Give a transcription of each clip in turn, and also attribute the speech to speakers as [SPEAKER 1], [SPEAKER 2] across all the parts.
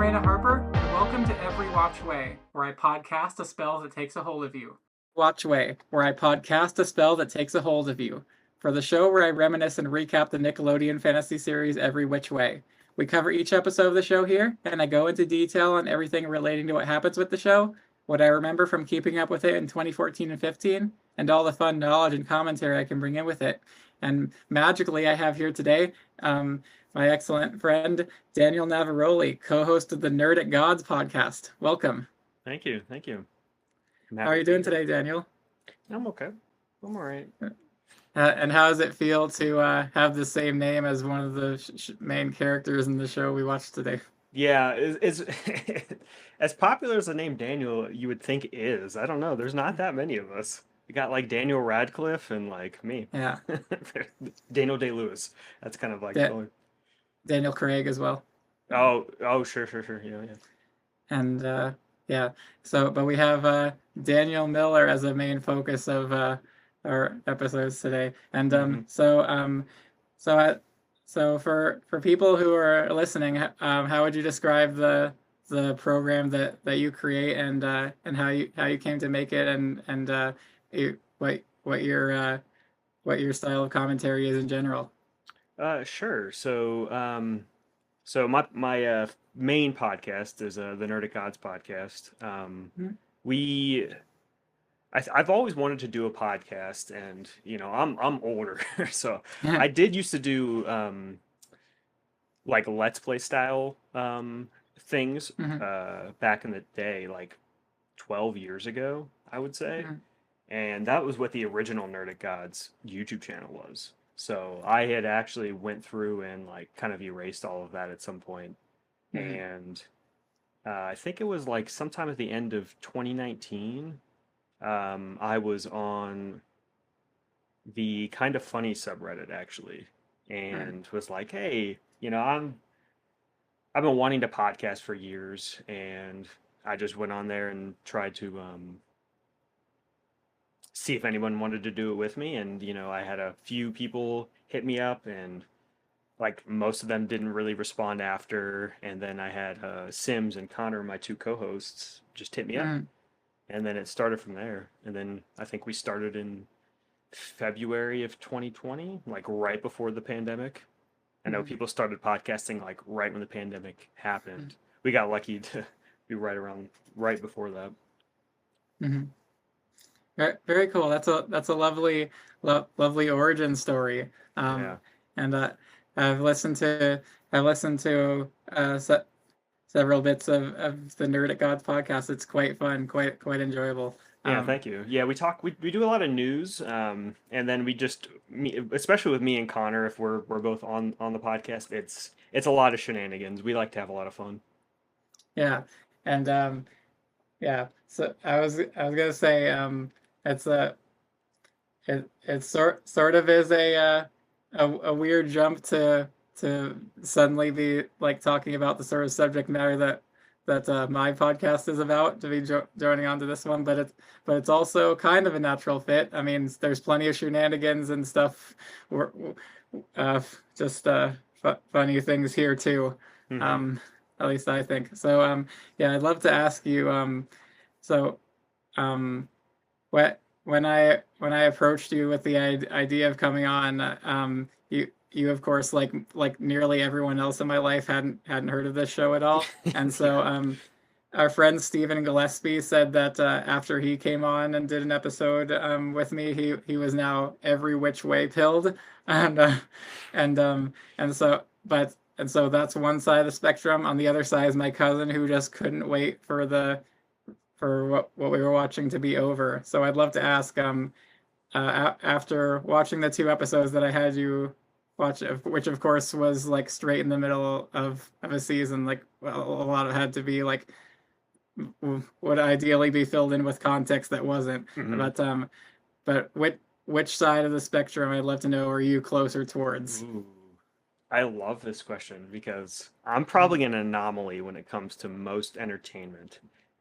[SPEAKER 1] Raina Harper, and welcome to EveRe-Watch Way, where I podcast a spell that takes a hold of you. Watch Way, where I podcast a spell that takes a hold of you. For the show where I reminisce and recap the Nickelodeon fantasy series Every Which Way. We cover each episode of the show here, and I go into detail on everything relating to what happens with the show, what I remember from keeping up with it in 2014 and 15, and all the fun knowledge and commentary I can bring in with it. And magically, I have here today my excellent friend, Daniel Navaroli, co-host of the Nerd at Gods podcast. Welcome.
[SPEAKER 2] Thank you.
[SPEAKER 1] How are you doing today, Daniel?
[SPEAKER 2] I'm okay. I'm all right.
[SPEAKER 1] And how does it feel to have the same name as one of the main characters in the show we watched today?
[SPEAKER 2] Yeah, it's as popular as the name Daniel you would think is. I don't know. There's not that many of us. You got like Daniel Radcliffe and like me.
[SPEAKER 1] Yeah.
[SPEAKER 2] Daniel Day-Lewis. That's kind of like
[SPEAKER 1] Daniel Craig as well.
[SPEAKER 2] Oh, sure. Yeah.
[SPEAKER 1] And yeah. So, but we have Daniel Miller as a main focus of our episodes today. And so for people who are listening, how would you describe the program that you create and how you came to make it and what your style of commentary is in general?
[SPEAKER 2] Sure. So my main podcast is the Nerd at Gods podcast. I've always wanted to do a podcast, and I'm older, so I did used to do like Let's Play style things back in the day, like 12 years ago, I would say, and that was what the original Nerd at Gods YouTube channel was. So I had actually went through and like kind of erased all of that at some point, and I think it was like sometime at the end of 2019. I was on the Kind of Funny subreddit actually, and was like, hey, I've been wanting to podcast for years, and I just went on there and tried to see if anyone wanted to do it with me, and I had a few people hit me up, and like most of them didn't really respond after, and then I had Sims and Connor, my two co-hosts, just hit me up. And then it started from there. And then I think we started in February of 2020, like right before the pandemic. I know people started podcasting like right when the pandemic happened. We got lucky to be right before that.
[SPEAKER 1] Very cool. That's a lovely origin story. And I've listened to several bits of the Nerd at Gods podcast. It's quite fun, quite enjoyable.
[SPEAKER 2] Yeah, thank you. Yeah, we do a lot of news, and then especially with me and Connor, if we're both on the podcast, it's a lot of shenanigans. We like to have a lot of fun.
[SPEAKER 1] Yeah, and yeah. So I was gonna say it sort of is a weird jump to suddenly be like talking about the sort of subject matter that my podcast is about, to be joining onto this one, but it's also kind of a natural fit. I mean, there's plenty of shenanigans and stuff, just funny things here too. At least I think so. Yeah, I'd love to ask you. When I approached you with the idea of coming on, you of course, like nearly everyone else in my life, hadn't heard of this show at all. And so our friend Stephen Gillespie said that after he came on and did an episode with me, he was now every which way pilled. And so that's one side of the spectrum. On the other side is my cousin, who just couldn't wait for what we were watching to be over. So I'd love to ask, after watching the 2 episodes that I had you watch, which of course was like straight in the middle of a season, like a lot of it had to be like would ideally be filled in with context that wasn't. But which side of the spectrum, I'd love to know, are you closer towards?
[SPEAKER 2] Ooh, I love this question because I'm probably an anomaly when it comes to most entertainment.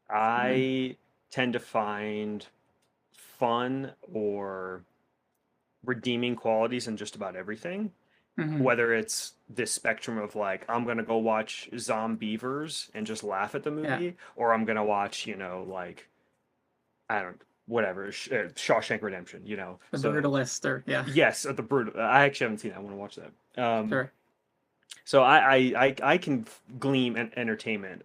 [SPEAKER 2] I tend to find fun or redeeming qualities in just about everything. whether it's this spectrum of like I'm gonna go watch Zombievers and just laugh at the
[SPEAKER 1] Yeah.
[SPEAKER 2] movie, or I'm gonna watch like I don't whatever Shawshank Redemption,
[SPEAKER 1] The
[SPEAKER 2] So
[SPEAKER 1] Brutalist, or yeah,
[SPEAKER 2] yes, the brutal. I actually haven't seen that. I want to watch that.
[SPEAKER 1] sure.
[SPEAKER 2] So I can glean entertainment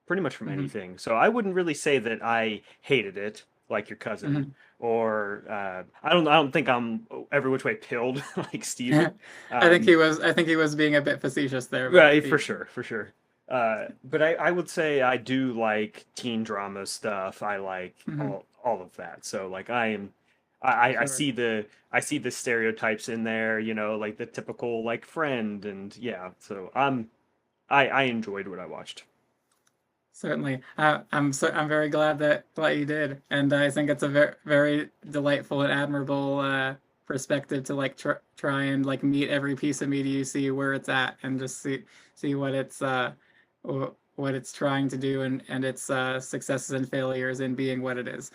[SPEAKER 2] pretty much from
[SPEAKER 1] Hmm.
[SPEAKER 2] anything. So I wouldn't really say that I hated it like your cousin,
[SPEAKER 1] Hmm.
[SPEAKER 2] or I don't think I'm every which way pilled like Steven.
[SPEAKER 1] I
[SPEAKER 2] Um,
[SPEAKER 1] think he was being a bit facetious there, but
[SPEAKER 2] right, for sure, for sure. But I would say I do like teen drama stuff. I like
[SPEAKER 1] mhm,
[SPEAKER 2] all of that. So like I
[SPEAKER 1] sure.
[SPEAKER 2] see the stereotypes in there, like the typical like friend and yeah. So I enjoyed what I watched.
[SPEAKER 1] Certainly. I'm very glad that you did, and I think it's a very delightful and admirable perspective to like try and like meet every piece of media you see where it's at, and just see what it's what it's trying to do, and its successes and failures in being what it is.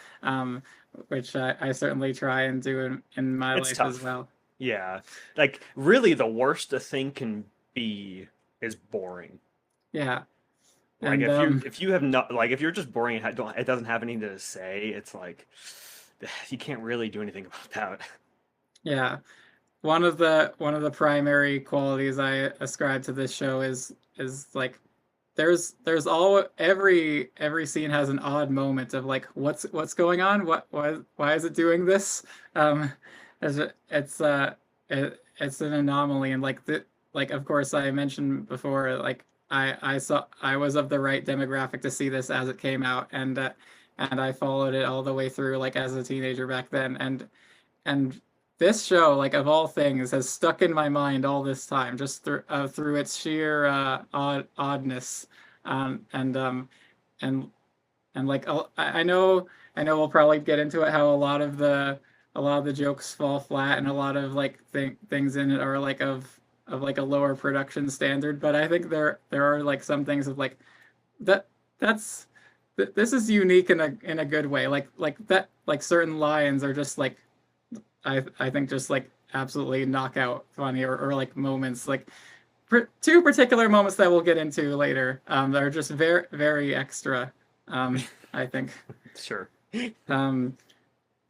[SPEAKER 1] Which I certainly try and do in my
[SPEAKER 2] It's
[SPEAKER 1] life as
[SPEAKER 2] tough.
[SPEAKER 1] well.
[SPEAKER 2] Yeah. Like really the worst a thing can be is boring.
[SPEAKER 1] Yeah,
[SPEAKER 2] Like
[SPEAKER 1] and
[SPEAKER 2] if you have not like if you're just boring and don't it doesn't have anything to say, it's like you can't really do anything about that.
[SPEAKER 1] yeah. One of the primary qualities I ascribe to this show is like there's all every scene has an odd moment of like what's going on, why is it doing this, um it's an anomaly, and like the like of course I mentioned before, like I was of the right demographic to see this as it came out, and I followed it all the way through like as a teenager back then, and this show, like of all things, has stuck in my mind all this time, just through its sheer oddness, and and like I know we'll probably get into it, how a lot of the jokes fall flat, and a lot of like things in it are like of like a lower production standard, but I think there are like some things of like that that's this is unique in a good way, like that, like certain lines are just like I think just like absolutely knockout funny, or like moments like two particular moments that we'll get into later, that are just very extra, I think.
[SPEAKER 2] Sure.
[SPEAKER 1] um,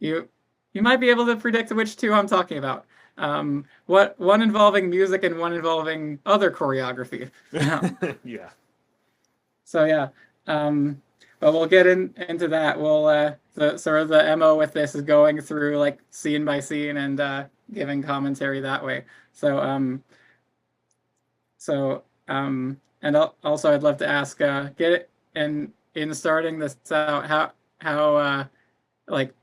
[SPEAKER 1] you you might be able to predict which two I'm talking about. What one involving music and one involving other choreography.
[SPEAKER 2] Yeah.
[SPEAKER 1] So yeah, but we'll get into that. We'll the sort of the MO with this is going through like scene by scene, and giving commentary that way. So and also I'd love to ask, get it in starting this out, how like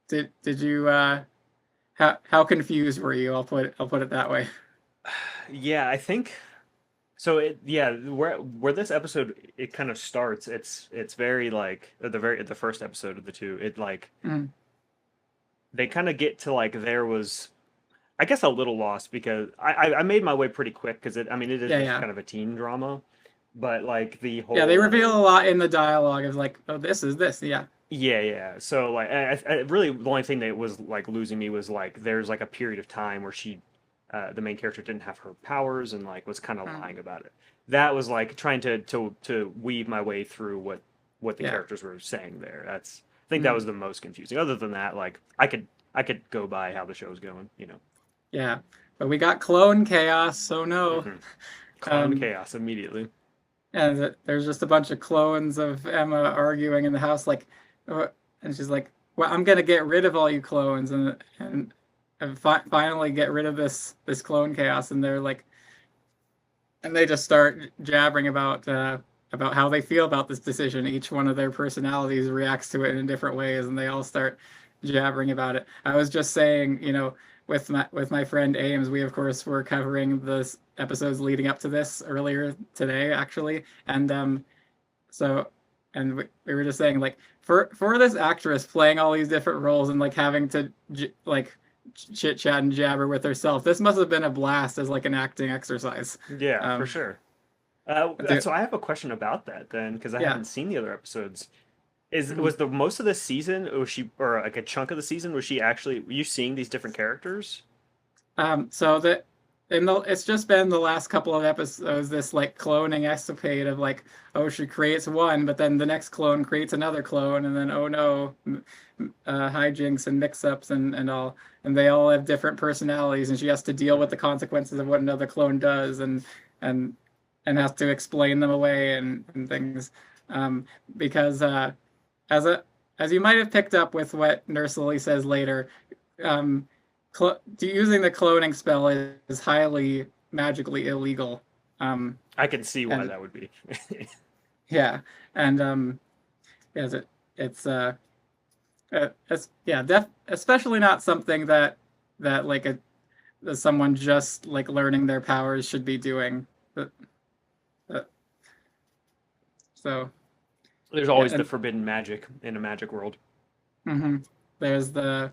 [SPEAKER 1] did you how confused were you? I'll put it that way.
[SPEAKER 2] Yeah, I think so where this episode it kind of starts, it's very like at the first episode of the two, it like
[SPEAKER 1] Mm,
[SPEAKER 2] they kind of get to like there was I guess a little lost because I made my way pretty quick because it is
[SPEAKER 1] yeah,
[SPEAKER 2] just
[SPEAKER 1] yeah.
[SPEAKER 2] kind of a teen drama, but like the
[SPEAKER 1] Yeah, they reveal
[SPEAKER 2] whole
[SPEAKER 1] a lot in the dialogue of like, oh, this is this. Yeah.
[SPEAKER 2] yeah, yeah. So like, really, the only thing that was like losing me was like there's like a period of time where the main character didn't have her powers and like was kind of
[SPEAKER 1] Mm,
[SPEAKER 2] lying about it. That was like trying to weave my way through what the
[SPEAKER 1] yeah.
[SPEAKER 2] characters were saying there. I think that
[SPEAKER 1] Mm,
[SPEAKER 2] was the most confusing. Other than that, like I could go by how the show's going.
[SPEAKER 1] yeah. But we got clone chaos, so no.
[SPEAKER 2] Hmm. Clone
[SPEAKER 1] Um,
[SPEAKER 2] chaos immediately.
[SPEAKER 1] and there's just a bunch of clones of Emma arguing in the house, like, and she's like, "Well, I'm gonna get rid of all you clones, and finally get rid of this clone chaos." And they're like, and they just start jabbering about how they feel about this decision. Each one of their personalities reacts to it in different ways, and they all start jabbering about it. I was just saying, with my friend Ames, we of course were covering the episodes leading up to this earlier today, actually, and so and we were just saying like for this actress playing all these different roles and like having to like chit chat and jabber with herself, this must have been a blast as like an acting exercise.
[SPEAKER 2] Yeah, for
[SPEAKER 1] Um,
[SPEAKER 2] sure.
[SPEAKER 1] do,
[SPEAKER 2] So I have a question about that then, because I
[SPEAKER 1] yeah.
[SPEAKER 2] haven't seen the other episodes. Is
[SPEAKER 1] Mhm.
[SPEAKER 2] was the most of the season, or was she, or like a chunk of the season, was she actually were you seeing these different characters?
[SPEAKER 1] So that. it's just been the last couple of episodes, this like cloning escapade of like, oh, she creates one, but then the next clone creates another clone, and then oh no, hijinks and mix-ups and all, and they all have different personalities, and she has to deal with the consequences of what another clone does, and and has to explain them away and things, because as a as you might have picked up with what Nurse Lily says later, um, using the cloning spell is highly magically illegal.
[SPEAKER 2] I can see why
[SPEAKER 1] and
[SPEAKER 2] that would be.
[SPEAKER 1] yeah, and yes, it's yeah, especially not something that like that someone just like learning their powers should be doing. But, uh, so
[SPEAKER 2] There's
[SPEAKER 1] yeah,
[SPEAKER 2] always the
[SPEAKER 1] and
[SPEAKER 2] forbidden magic in a magic world.
[SPEAKER 1] hmm there's the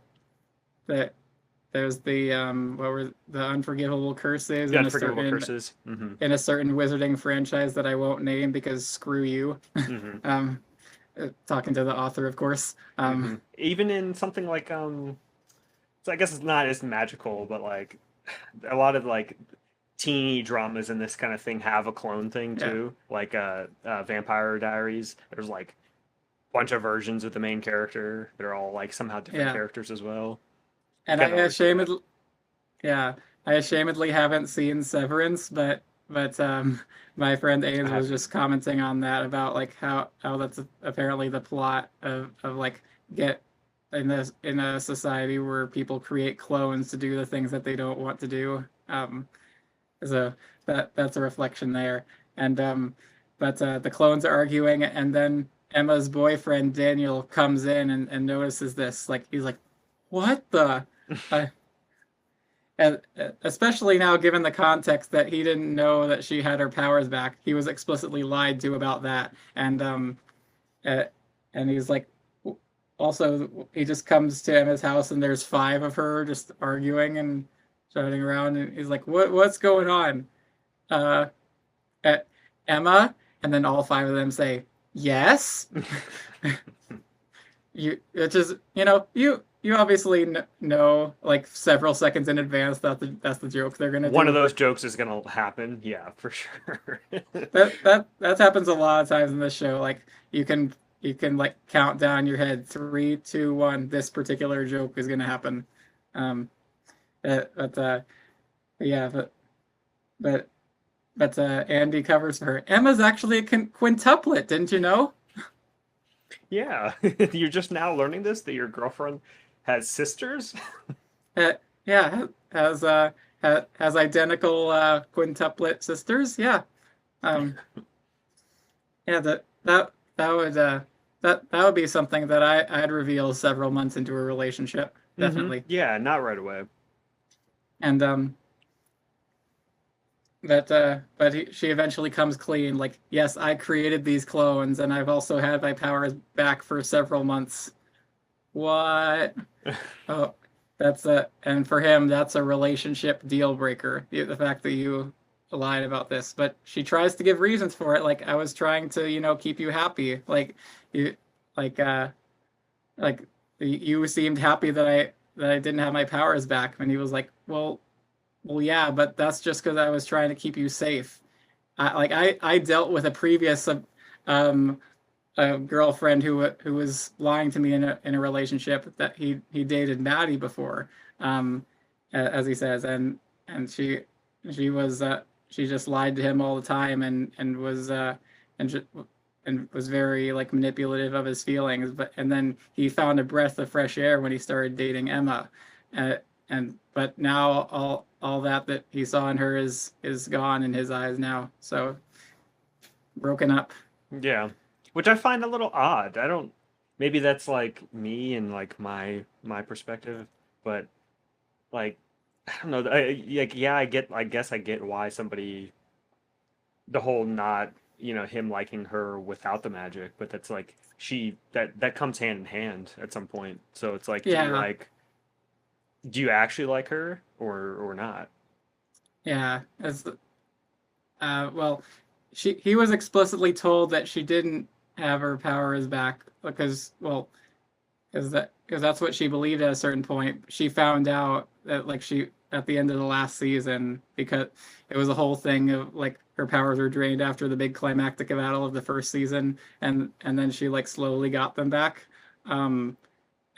[SPEAKER 1] there's the what were the unforgivable curses
[SPEAKER 2] The
[SPEAKER 1] in a
[SPEAKER 2] unforgivable
[SPEAKER 1] certain
[SPEAKER 2] curses.
[SPEAKER 1] wizarding franchise that I won't name because screw you. um, Talking to the author, of course.
[SPEAKER 2] Even in something like so I guess it's not as magical, but like a lot of like teeny dramas in this kind of thing have a clone thing
[SPEAKER 1] Yeah,
[SPEAKER 2] too. Like Vampire Diaries. There's like a bunch of versions of the main character. They're all like somehow different
[SPEAKER 1] yeah.
[SPEAKER 2] characters as well. You
[SPEAKER 1] And
[SPEAKER 2] kind of always see that.
[SPEAKER 1] yeah, I ashamedly haven't seen Severance, but my friend
[SPEAKER 2] I
[SPEAKER 1] Ames was
[SPEAKER 2] haven't.
[SPEAKER 1] just commenting on that about like how that's apparently the plot of like get in this in a society where people create clones to do the things that they don't want to do. So that's a reflection there. And but the clones are arguing, and then Emma's boyfriend Daniel comes in and notices this. Like he's like, "What the?" Uh, and especially now, given the context that he didn't know that she had her powers back, he was explicitly lied to about that. Uh, and he's like, also, he just comes to Emma's house, and there's five of her just arguing and shouting around, and he's like, what's going on? Uh, uh, Emma, and then all five of them say yes. You it's just you obviously know like several seconds in advance that that's the joke they're gonna
[SPEAKER 2] One of
[SPEAKER 1] do,
[SPEAKER 2] those
[SPEAKER 1] but
[SPEAKER 2] jokes is gonna happen. Yeah, for sure.
[SPEAKER 1] that happens a lot of times in this show. Like you can like count down your head, three, two, one. This particular joke is gonna happen. Um, but yeah, but Andy covers for her. Emma's actually a quintuplet, didn't you know?
[SPEAKER 2] Yeah, you're just now learning this that your girlfriend has sisters.
[SPEAKER 1] Yeah, has identical quintuplet sisters. Yeah. Um, yeah, that would be something that I'd reveal several months into a relationship, definitely.
[SPEAKER 2] Yeah, not right away.
[SPEAKER 1] And she eventually comes clean. Like, yes, I created these clones, and I've also had my powers back for several months. What? Oh, and for him, that's a relationship deal breaker. The fact that you lied about this, but she tries to give reasons for it. Like, I was trying to, keep you happy. You, like, uh, like you seemed happy that I didn't have my powers back. And he was like, well, yeah, but that's just because I was trying to keep you safe. I dealt with a previous um a girlfriend who was lying to me in a relationship that he dated Maddie before, as he says, and she was she just lied to him all the time and ju- and was very like manipulative of his feelings, and then he found a breath of fresh air when he started dating Emma, uh, but now all that he saw in her is gone in his eyes now, so broken up.
[SPEAKER 2] Yeah, which I find a little odd. I don't. Maybe that's like me and like my perspective, but like I don't know. Like yeah, I get. I guess I get why somebody the whole not him liking her without the magic, but that's like that comes hand in hand at some point. So it's like,
[SPEAKER 1] Yeah,
[SPEAKER 2] do you actually like her or not?
[SPEAKER 1] yeah. As well, he was explicitly told that she didn't have her powers back because that's what she believed at a certain point. She found out that like at the end of the last season, because it was a whole thing of like her powers were drained after the big climactic battle of the first season, and then she like slowly got them back. Um,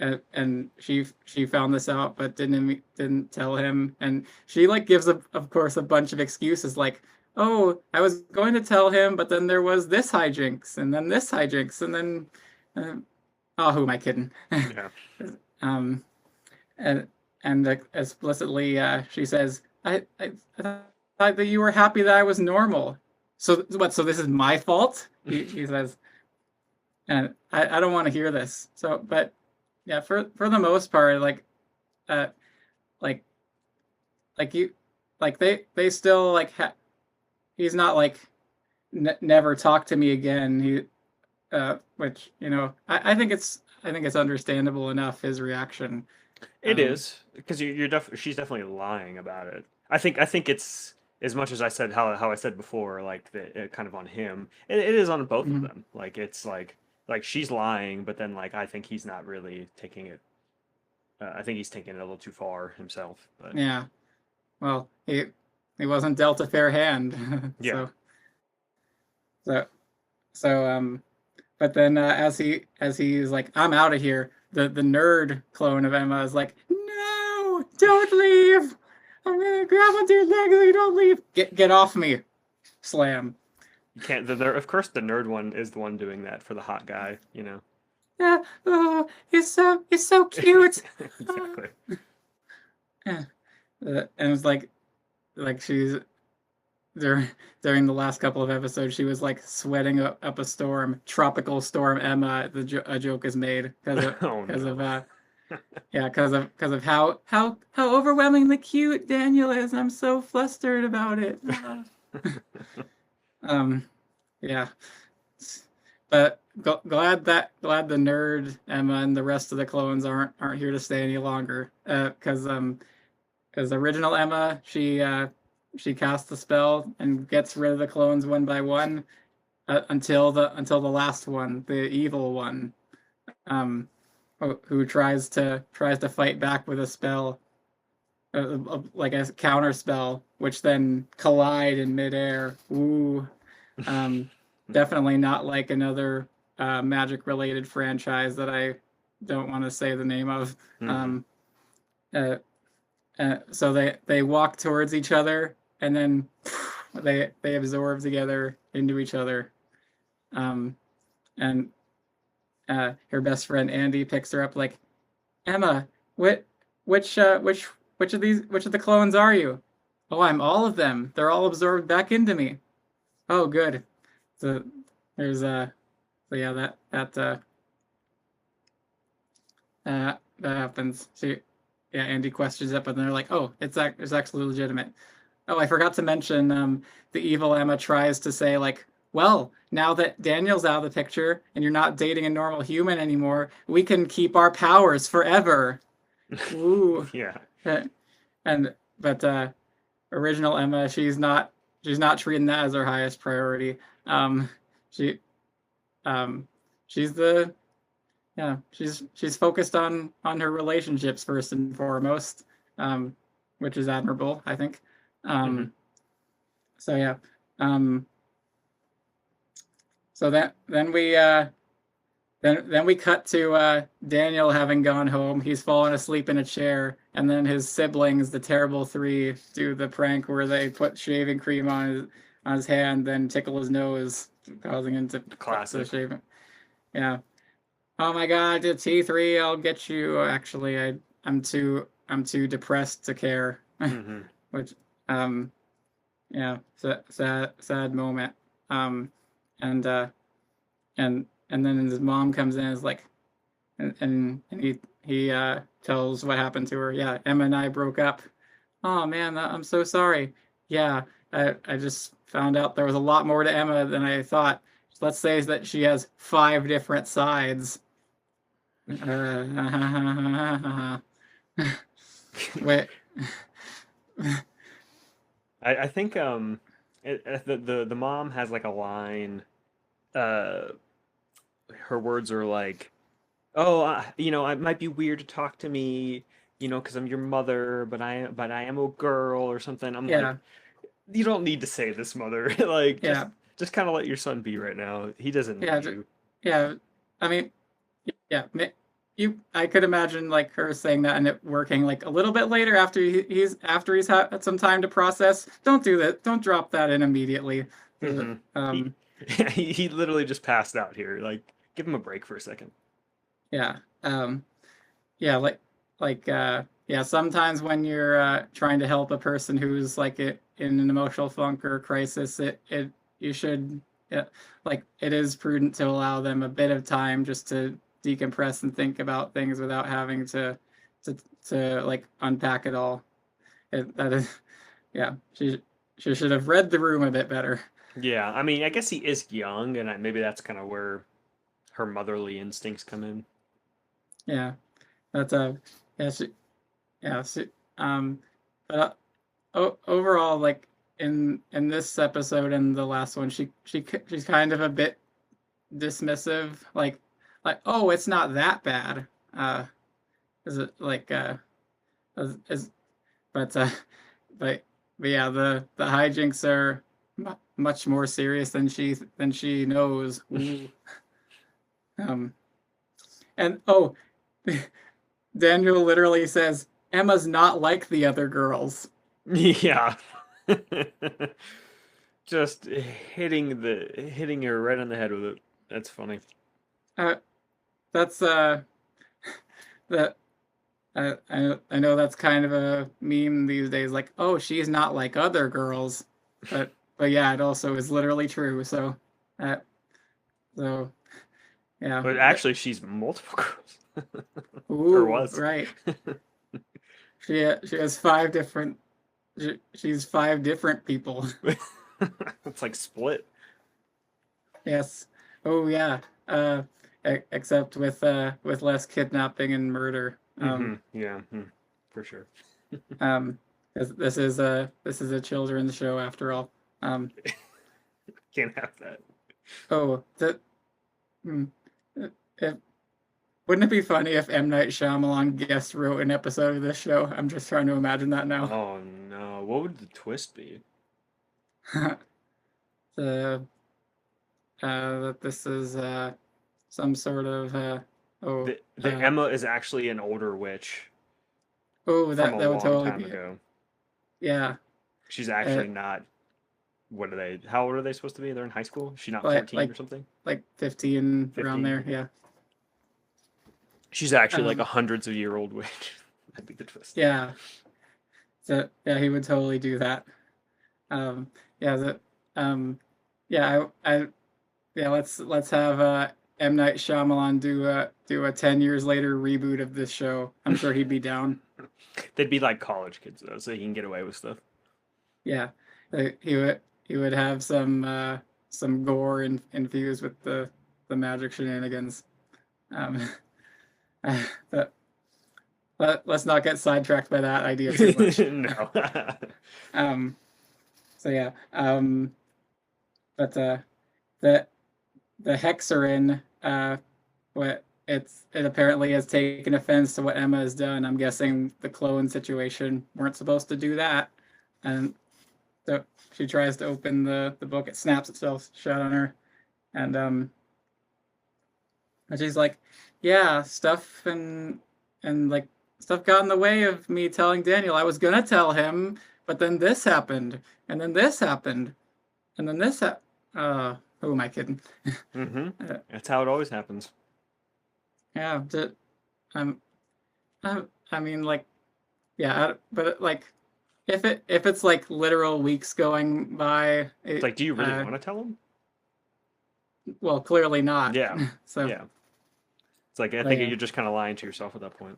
[SPEAKER 1] and she found this out but didn't tell him, and she like gives of course a bunch of excuses like, oh, I was going to tell him, but then there was this hijinks and then this hijinks and then uh, oh, who am I kidding?
[SPEAKER 2] Yeah.
[SPEAKER 1] um and and explicitly she says, I thought that you were happy that I was normal, so what, so this is my fault, he says. And I don't want to hear this, so but yeah, for the most part, uh, like you, like they still like he's not like never talk to me again. Which I think it's understandable enough, his reaction.
[SPEAKER 2] It is, because she's definitely lying about it. I think it's, as much as I said how I said before, like kind of on him. It is on both of them. Like it's like she's lying, but then like I think he's not really taking it. I think he's taking it a little too far himself. But
[SPEAKER 1] yeah, well, he wasn't dealt a fair hand.
[SPEAKER 2] yeah.
[SPEAKER 1] So but then as he's like, I'm out of here, the nerd clone of Emma is like, no, don't leave. I'm gonna grab onto your leg so you don't leave. Get off me. Slam.
[SPEAKER 2] You can't. Of course, the nerd one is the one doing that for the hot guy.
[SPEAKER 1] Yeah. Oh, he's so cute.
[SPEAKER 2] Exactly.
[SPEAKER 1] Yeah. And it's like she's during the last couple of episodes, she was like sweating up a storm, tropical storm Emma. A joke is made because of how overwhelmingly cute Daniel is. I'm so flustered about it. Yeah, but glad the nerd Emma and the rest of the clones aren't here to stay any longer. Because original Emma, she casts the spell and gets rid of the clones one by one, until the last one, the evil one, who tries to fight back with a spell, like a counter spell, which then collide in midair. Ooh, definitely not like another magic related franchise that I don't want to say the name of. So they walk towards each other, and then they absorb together into each other. And her best friend Andy picks her up like, Emma, which of the clones are you? Oh, I'm all of them. They're all absorbed back into me. Oh, good. So there's so yeah, that happens. So yeah, Andy questions it, but then they're like, oh, it's actually legitimate. Oh, I forgot to mention, the evil Emma tries to say like, well, now that Daniel's out of the picture and you're not dating a normal human anymore, we can keep our powers forever. Ooh.
[SPEAKER 2] Yeah.
[SPEAKER 1] But original Emma, she's not treating that as her highest priority. She's focused on her relationships first and foremost, which is admirable, I think. So yeah. So then we cut to Daniel having gone home. He's fallen asleep in a chair, and then his siblings, the Terrible Three, do the prank where they put shaving cream on his hand, then tickle his nose, causing him to
[SPEAKER 2] classic
[SPEAKER 1] shaving. Yeah. Oh my God, the T3, I'll get you. Actually, I'm too depressed to care. Which yeah, sad moment. And then his mom comes in and is like, and he tells what happened to her. Yeah, Emma and I broke up. Oh man, I'm so sorry. Yeah, I just found out there was a lot more to Emma than I thought. Let's say that she has 5 different sides. Wait.
[SPEAKER 2] I think the mom has like a line. Her words are like, "Oh, it might be weird to talk to me because I'm your mother, but I am a girl or something. I'm
[SPEAKER 1] Yeah,
[SPEAKER 2] like, you don't need to say this, mother. Like, just
[SPEAKER 1] yeah,
[SPEAKER 2] just kind of let your son be right now. He doesn't know
[SPEAKER 1] yeah,
[SPEAKER 2] you.
[SPEAKER 1] yeah. I mean, yeah, I could imagine like her saying that and it working like a little bit later after he's had some time to process. Don't do that. Don't drop that in immediately.
[SPEAKER 2] Hmm. He,
[SPEAKER 1] Um,
[SPEAKER 2] he literally just passed out here. Like, give him a break for a second.
[SPEAKER 1] yeah. Yeah, yeah, sometimes when you're trying to help a person who's like in an emotional funk or crisis, it you should like it is prudent to allow them a bit of time just to decompress and think about things without having to like unpack it all. That is yeah, she should have read the room a bit better.
[SPEAKER 2] Yeah, I mean, I guess he is young, and maybe that's kind of where her motherly instincts come in.
[SPEAKER 1] Yeah, that's yeah, yeah, um but overall, like in this episode and the last one, she's kind of a bit dismissive, like oh, it's not that bad. Is it like is but but but yeah, the hijinks are much more serious than she knows. Ooh. Um, and oh, Daniel literally says Emma's not like the other girls.
[SPEAKER 2] Yeah. Just hitting her right on the head with it. That's funny.
[SPEAKER 1] Uh, that's that I know that's kind of a meme these days, like, oh, she's not like other girls, but yeah, it also is literally true. So, uh, so yeah,
[SPEAKER 2] But actually, she's multiple girls. Or
[SPEAKER 1] ooh,
[SPEAKER 2] was.
[SPEAKER 1] right. She has five different. She's five different people.
[SPEAKER 2] It's like split.
[SPEAKER 1] Yes. Oh yeah. Except with less kidnapping and murder.
[SPEAKER 2] Yeah, for sure.
[SPEAKER 1] Um, this is a children's show after all. Um,
[SPEAKER 2] Can't have that.
[SPEAKER 1] oh, that. Hmm, it, wouldn't it be funny if M. Night Shyamalan guest wrote an episode of this show? I'm just trying to imagine that now.
[SPEAKER 2] Oh no. What would the twist be?
[SPEAKER 1] the that this is some sort of oh
[SPEAKER 2] The Emma is actually an older witch
[SPEAKER 1] oh
[SPEAKER 2] from a
[SPEAKER 1] that would
[SPEAKER 2] long
[SPEAKER 1] totally
[SPEAKER 2] time
[SPEAKER 1] be it.
[SPEAKER 2] ago.
[SPEAKER 1] Yeah.
[SPEAKER 2] She's
[SPEAKER 1] Uh,
[SPEAKER 2] actually not. What are they? How old are they supposed to be? They're in high school. She's not
[SPEAKER 1] like
[SPEAKER 2] 14 or something.
[SPEAKER 1] 15 around
[SPEAKER 2] 15.
[SPEAKER 1] there.
[SPEAKER 2] Okay.
[SPEAKER 1] Yeah.
[SPEAKER 2] She's actually like a
[SPEAKER 1] Um,
[SPEAKER 2] hundreds of year old witch. That'd be the twist.
[SPEAKER 1] yeah. So yeah, he would totally do that. Um, yeah. Yeah. Yeah. Let's have M Night Shyamalan do a 10 years later reboot of this show. I'm sure he'd be down.
[SPEAKER 2] They'd be like college kids though, so he can get away with stuff.
[SPEAKER 1] Yeah. He would have some gore infused with the magic shenanigans. Um, but let's not get sidetracked by that idea too much.
[SPEAKER 2] No.
[SPEAKER 1] Um, so yeah, but the the Hexerin, what it apparently has taken offense to what Emma has done. I'm guessing the clone situation weren't supposed to do that, and so she tries to open the book. It snaps itself shut on her, and and she's like, yeah, stuff and like stuff got in the way of me telling Daniel. I was gonna tell him, but then this happened, and then this happened, and then this who am I kidding?
[SPEAKER 2] That's how it always happens.
[SPEAKER 1] Yeah, I'm, I mean, like, yeah, but like, if it's like literal weeks going by,
[SPEAKER 2] It's like, do you really want to tell him?
[SPEAKER 1] well, clearly not.
[SPEAKER 2] Yeah.
[SPEAKER 1] So,
[SPEAKER 2] Yeah. It's like, I
[SPEAKER 1] but
[SPEAKER 2] think
[SPEAKER 1] yeah,
[SPEAKER 2] you're just kind of lying to yourself at that point.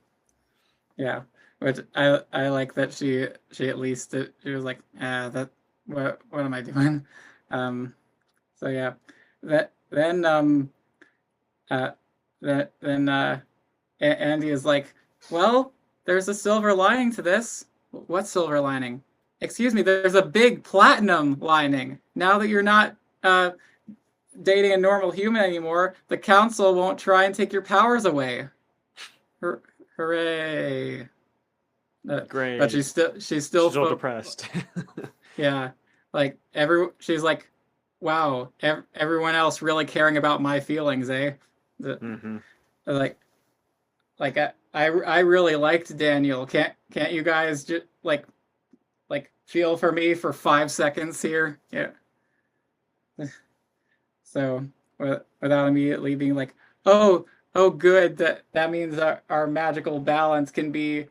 [SPEAKER 1] yeah. But I like that she at least she was like, that what am I doing? So yeah, that then uh then Andy is like, well, there's a silver lining to this. What silver lining? Excuse me, there's a big platinum lining. Now that you're not dating a normal human anymore, the council won't try and take your powers away. Hooray. But
[SPEAKER 2] Great.
[SPEAKER 1] she's still
[SPEAKER 2] She's all depressed.
[SPEAKER 1] yeah, like she's like, wow, everyone else really caring about my feelings, eh?
[SPEAKER 2] Mm-hmm.
[SPEAKER 1] Like I really liked Daniel. Can't you guys just like feel for me for 5 seconds here? Yeah. So without immediately being like, oh, oh, good, that means our magical balance can be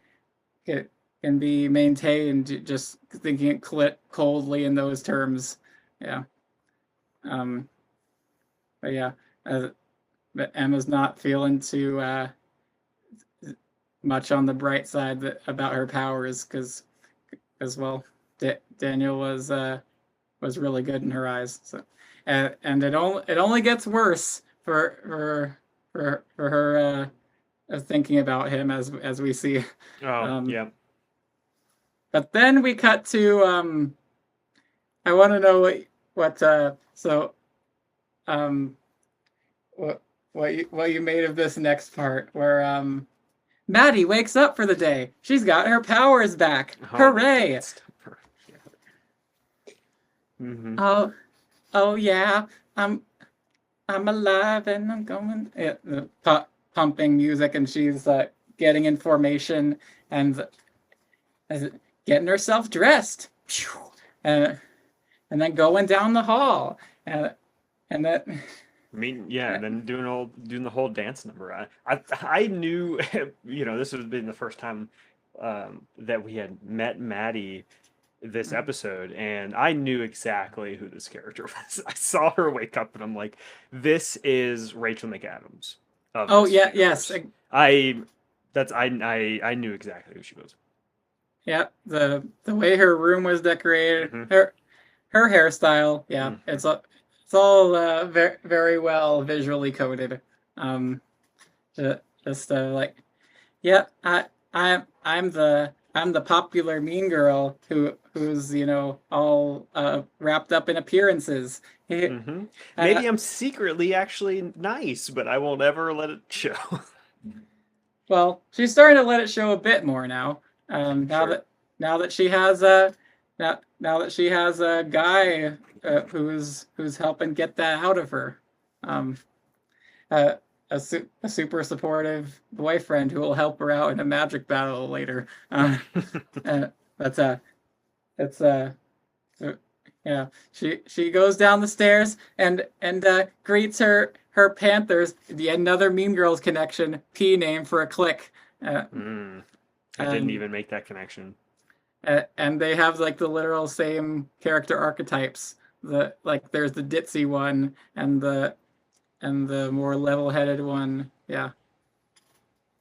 [SPEAKER 1] maintained. Just thinking it coldly in those terms. Yeah. Um. But yeah, but Emma's not feeling too much on the bright side about her powers because as well, Daniel was really good in her eyes. So, and it only gets worse for her thinking about him as we see.
[SPEAKER 2] Oh, yeah.
[SPEAKER 1] But then we cut to I want to know what so um what you made of this next part where Maddie wakes up for the day. She's got her powers back. Hooray!
[SPEAKER 2] Mm-hmm.
[SPEAKER 1] Oh yeah, I'm I'm alive and I'm going. Yeah, pumping music, and she's getting information and getting herself dressed, and and then going down the hall, and that.
[SPEAKER 2] I mean, yeah, and then doing the whole dance number. I knew, this would have been the first time that we had met Maddie this episode, and I knew exactly who this character was. I saw her wake up, and I'm like, this is Rachel McAdams of
[SPEAKER 1] Oh
[SPEAKER 2] this
[SPEAKER 1] yeah,
[SPEAKER 2] universe.
[SPEAKER 1] yes.
[SPEAKER 2] I knew exactly who she was.
[SPEAKER 1] Yeah, the way her room was decorated,
[SPEAKER 2] Mm-hmm.
[SPEAKER 1] her hairstyle, yeah,
[SPEAKER 2] Mm-hmm.
[SPEAKER 1] it's all very very well visually coded. Um, just like, yeah, I'm the popular mean girl who's all wrapped up in appearances.
[SPEAKER 2] Mm-hmm. Maybe I'm secretly actually nice, but I won't ever let it show.
[SPEAKER 1] Well, she's starting to let it show a bit more now.
[SPEAKER 2] Sure.
[SPEAKER 1] Now that she has now that she has a guy who's helping get that out of her. Um, a super supportive boyfriend who will help her out in a magic battle later. That's it's yeah. She goes down the stairs and greets her Panthers. Yet another Mean Girls connection. P name for a clique.
[SPEAKER 2] I didn't even make that connection.
[SPEAKER 1] And they have like the literal same character archetypes. There's the ditzy one and the more level-headed one. Yeah.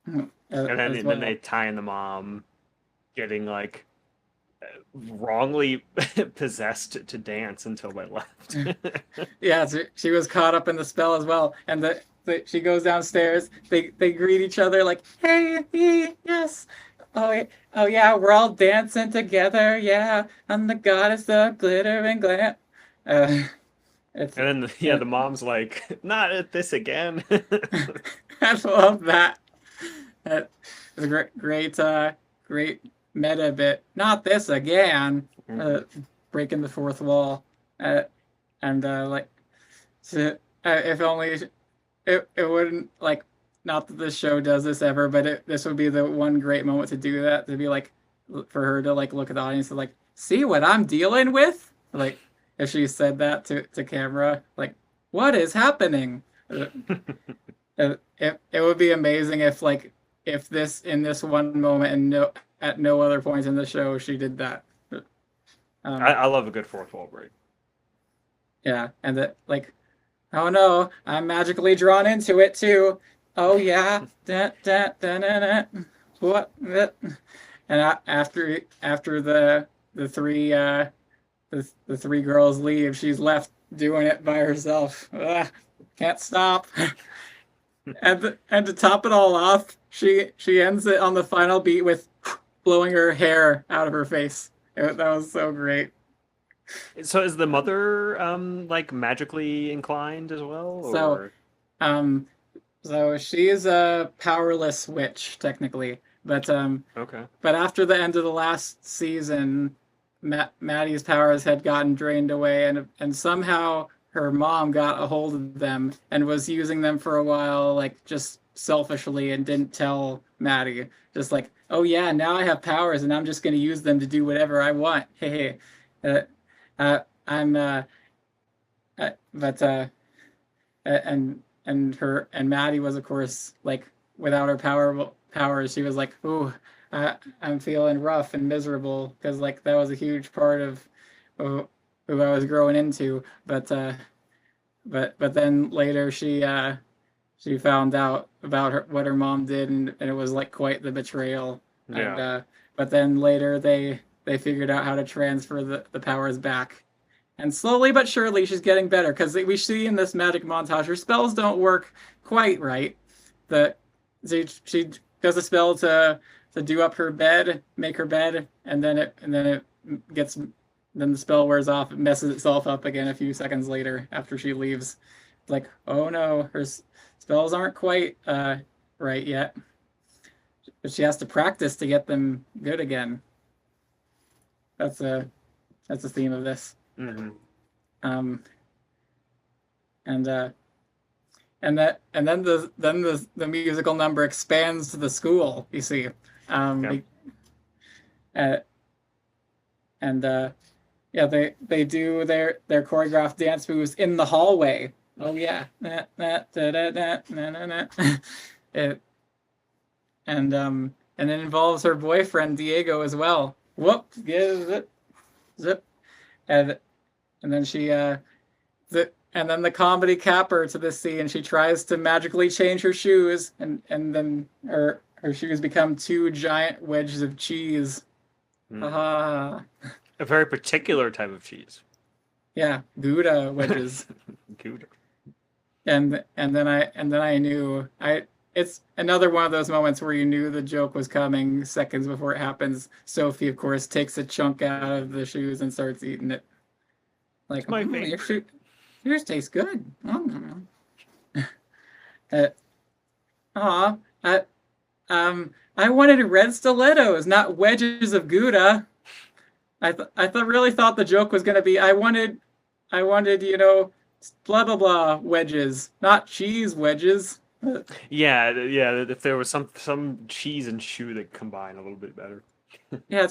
[SPEAKER 2] And then they tie in the mom getting like wrongly possessed to dance until they left.
[SPEAKER 1] Yeah, she was caught up in the spell as well. And she goes downstairs. They greet each other like, "Hey, yes. Oh yeah, we're all dancing together. Yeah, I'm the goddess of glitter and glam."
[SPEAKER 2] And then the mom's like, "Not at this again."
[SPEAKER 1] I love that. That was a great meta bit. Not this again. Breaking the fourth wall. Like, if only it wouldn't like. Not that this show does this ever, but this would be the one great moment to do that. To be like, for her to like look at the audience and like, see what I'm dealing with. Like, if she said that to camera, like, what is happening? It would be amazing if this in this one moment and at no other point in the show she did that.
[SPEAKER 2] I love a good fourth wall break.
[SPEAKER 1] Yeah, and that like, oh no, I'm magically drawn into it too. Oh yeah, what? And after the three the three girls leave, she's left doing it by herself. Ugh, can't stop. And to top it all off, she ends it on the final beat with blowing her hair out of her face. That was so great.
[SPEAKER 2] So is the mother like magically inclined as well, or?
[SPEAKER 1] So she's a powerless witch technically,
[SPEAKER 2] Okay.
[SPEAKER 1] But after the end of the last season, Maddie's powers had gotten drained away, and somehow her mom got a hold of them and was using them for a while, like just selfishly, and didn't tell Maddie. Just like, oh yeah, now I have powers, and I'm just going to use them to do whatever I want. Hey, I'm but and Maddie was, of course, like, without her powers, she was like, ooh, I'm feeling rough and miserable, because like that was a huge part of who I was growing into. But then later she found out about what her mom did, and it was like quite the betrayal.
[SPEAKER 2] Yeah.
[SPEAKER 1] And but then later they figured out how to transfer the powers back. And slowly but surely she's getting better, because we see in this magic montage her spells don't work quite right. She does a spell to do up her bed, make her bed, and then the spell wears off. It messes itself up again a few seconds later after she leaves. It's like, oh no, her spells aren't quite right yet. But she has to practice to get them good again. That's the theme of this.
[SPEAKER 2] Mm-hmm.
[SPEAKER 1] And then the musical number expands to the school. You see, yeah, they do their choreographed dance moves in the hallway. Oh yeah, and it involves her boyfriend Diego as well. Whoop, zip, and then and then the comedy capper to this scene. She tries to magically change her shoes, and then her shoes become two giant wedges of cheese.
[SPEAKER 2] A very particular type of cheese.
[SPEAKER 1] Yeah, Gouda wedges.
[SPEAKER 2] Gouda.
[SPEAKER 1] And then I knew it's another one of those moments where you knew the joke was coming seconds before it happens. Sophie, of course, takes a chunk out of the shoes and starts eating it. Like,
[SPEAKER 2] my favorite.
[SPEAKER 1] Yours tastes good. I wanted red stilettos, not wedges of Gouda. I really thought the joke was gonna be I wanted, blah blah blah wedges, not cheese wedges.
[SPEAKER 2] Yeah. If there was some cheese and shoe that combine a little bit better.
[SPEAKER 1] Yeah,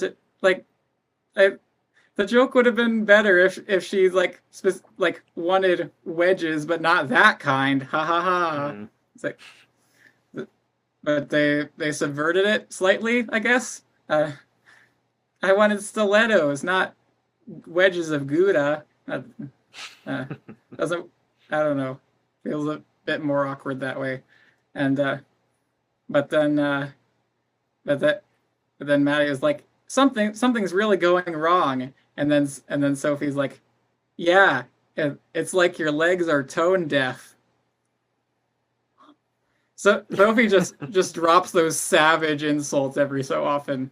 [SPEAKER 1] the joke would have been better if she wanted wedges, but not that kind. Ha ha ha. It's like, but they subverted it slightly, I guess. I wanted stilettos, not wedges of Gouda. Doesn't, I don't know. Feels a bit more awkward that way. And but then Maddie is like, something's really going wrong. And then Sophie's like, yeah, it's like your legs are tone deaf. So Sophie just drops those savage insults every so often.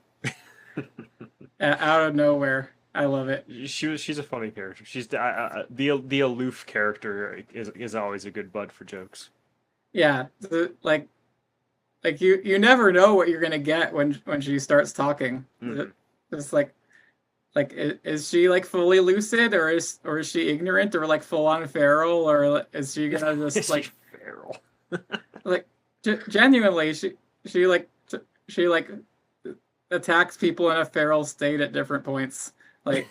[SPEAKER 1] Out of nowhere. I love it.
[SPEAKER 2] She's a funny character. She's the aloof character is always a good bud for jokes.
[SPEAKER 1] Yeah, like you never know what you're gonna get when she starts talking. It's like is she like fully lucid, or is she ignorant, or like full on feral, or is she gonna just
[SPEAKER 2] is
[SPEAKER 1] like
[SPEAKER 2] feral?
[SPEAKER 1] Like genuinely she attacks people in a feral state at different points. Yeah,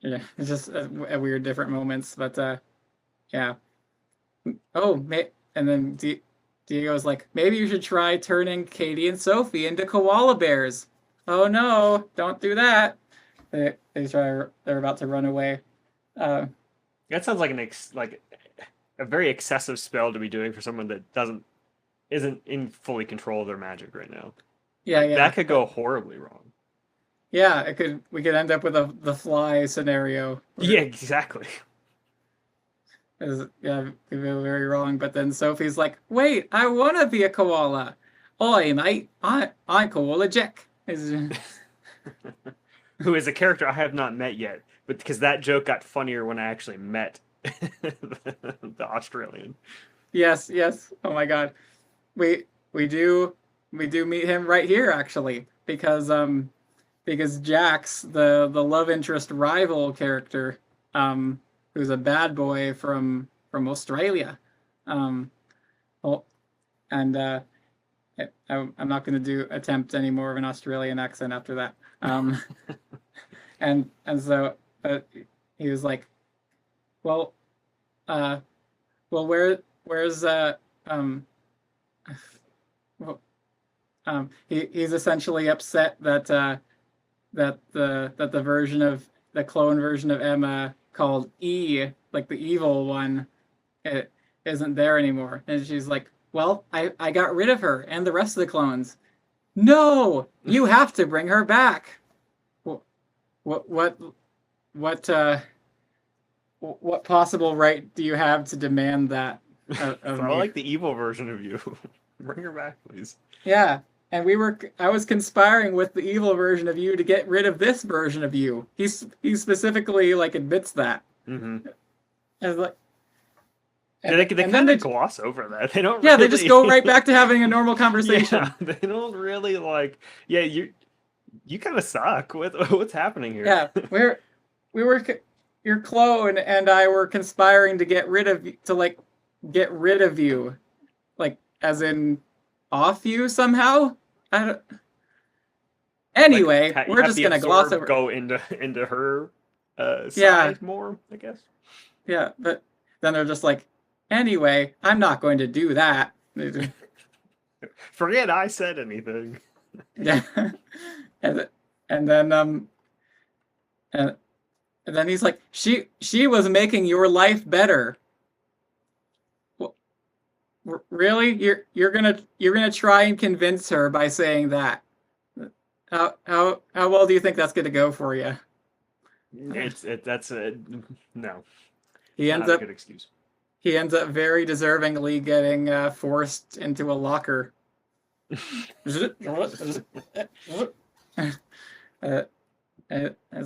[SPEAKER 1] it's just a weird different moments, but yeah. Oh, and then Diego's like, maybe you should try turning Katie and Sophie into koala bears. Oh no, don't do that. They're about to run away.
[SPEAKER 2] That sounds like a very excessive spell to be doing for someone that isn't in fully control of their magic right now.
[SPEAKER 1] Yeah.
[SPEAKER 2] That could go horribly wrong.
[SPEAKER 1] Yeah, we could end up with the fly scenario.
[SPEAKER 2] Yeah, exactly.
[SPEAKER 1] Yeah, it could go very wrong. But then Sophie's like, wait, I want to be a koala. Oi, mate, I'm Koala Jack.
[SPEAKER 2] Who is a character I have not met yet. but because that joke got funnier when I actually met the Australian.
[SPEAKER 1] Yes, yes. Oh my God. We we do meet him right here actually because Jax, the love interest rival character, who's a bad boy from Australia. Um, well, and I'm not going to attempt any more of an Australian accent after that. And so he was like, well, uh, well, where's well, he's essentially upset that the version of the clone version of Emma called E, like the evil one, it isn't there anymore. And she's like, well, I got rid of her and the rest of the clones. No, you have to bring her back. What what possible right do you have to demand that of
[SPEAKER 2] I
[SPEAKER 1] me?
[SPEAKER 2] like the evil version of you. Bring her back, please.
[SPEAKER 1] Yeah, and I was conspiring with the evil version of you to get rid of this version of you. He specifically like admits that.
[SPEAKER 2] Mm-hmm.
[SPEAKER 1] And like,
[SPEAKER 2] they kind of gloss over that. They don't.
[SPEAKER 1] Yeah,
[SPEAKER 2] really...
[SPEAKER 1] they just go right back to having a normal conversation.
[SPEAKER 2] Yeah, they don't really like. Yeah, you kind of suck. What's happening here?
[SPEAKER 1] Yeah, we were your clone and I were conspiring to get rid of you, like as in off you somehow. I don't. Anyway,
[SPEAKER 2] like,
[SPEAKER 1] we're just gonna gloss over.
[SPEAKER 2] Go into her side more, I guess.
[SPEAKER 1] Yeah, but then they're just like, anyway, I'm not going to do that.
[SPEAKER 2] Forget I said anything.
[SPEAKER 1] Yeah, and then and then he's like, she was making your life better. Well, really? You're gonna try and convince her by saying that? How well do you think that's gonna go for you?
[SPEAKER 2] That's a no.
[SPEAKER 1] He ends
[SPEAKER 2] not
[SPEAKER 1] up
[SPEAKER 2] a good excuse.
[SPEAKER 1] He ends up very deservingly getting forced into a locker. It's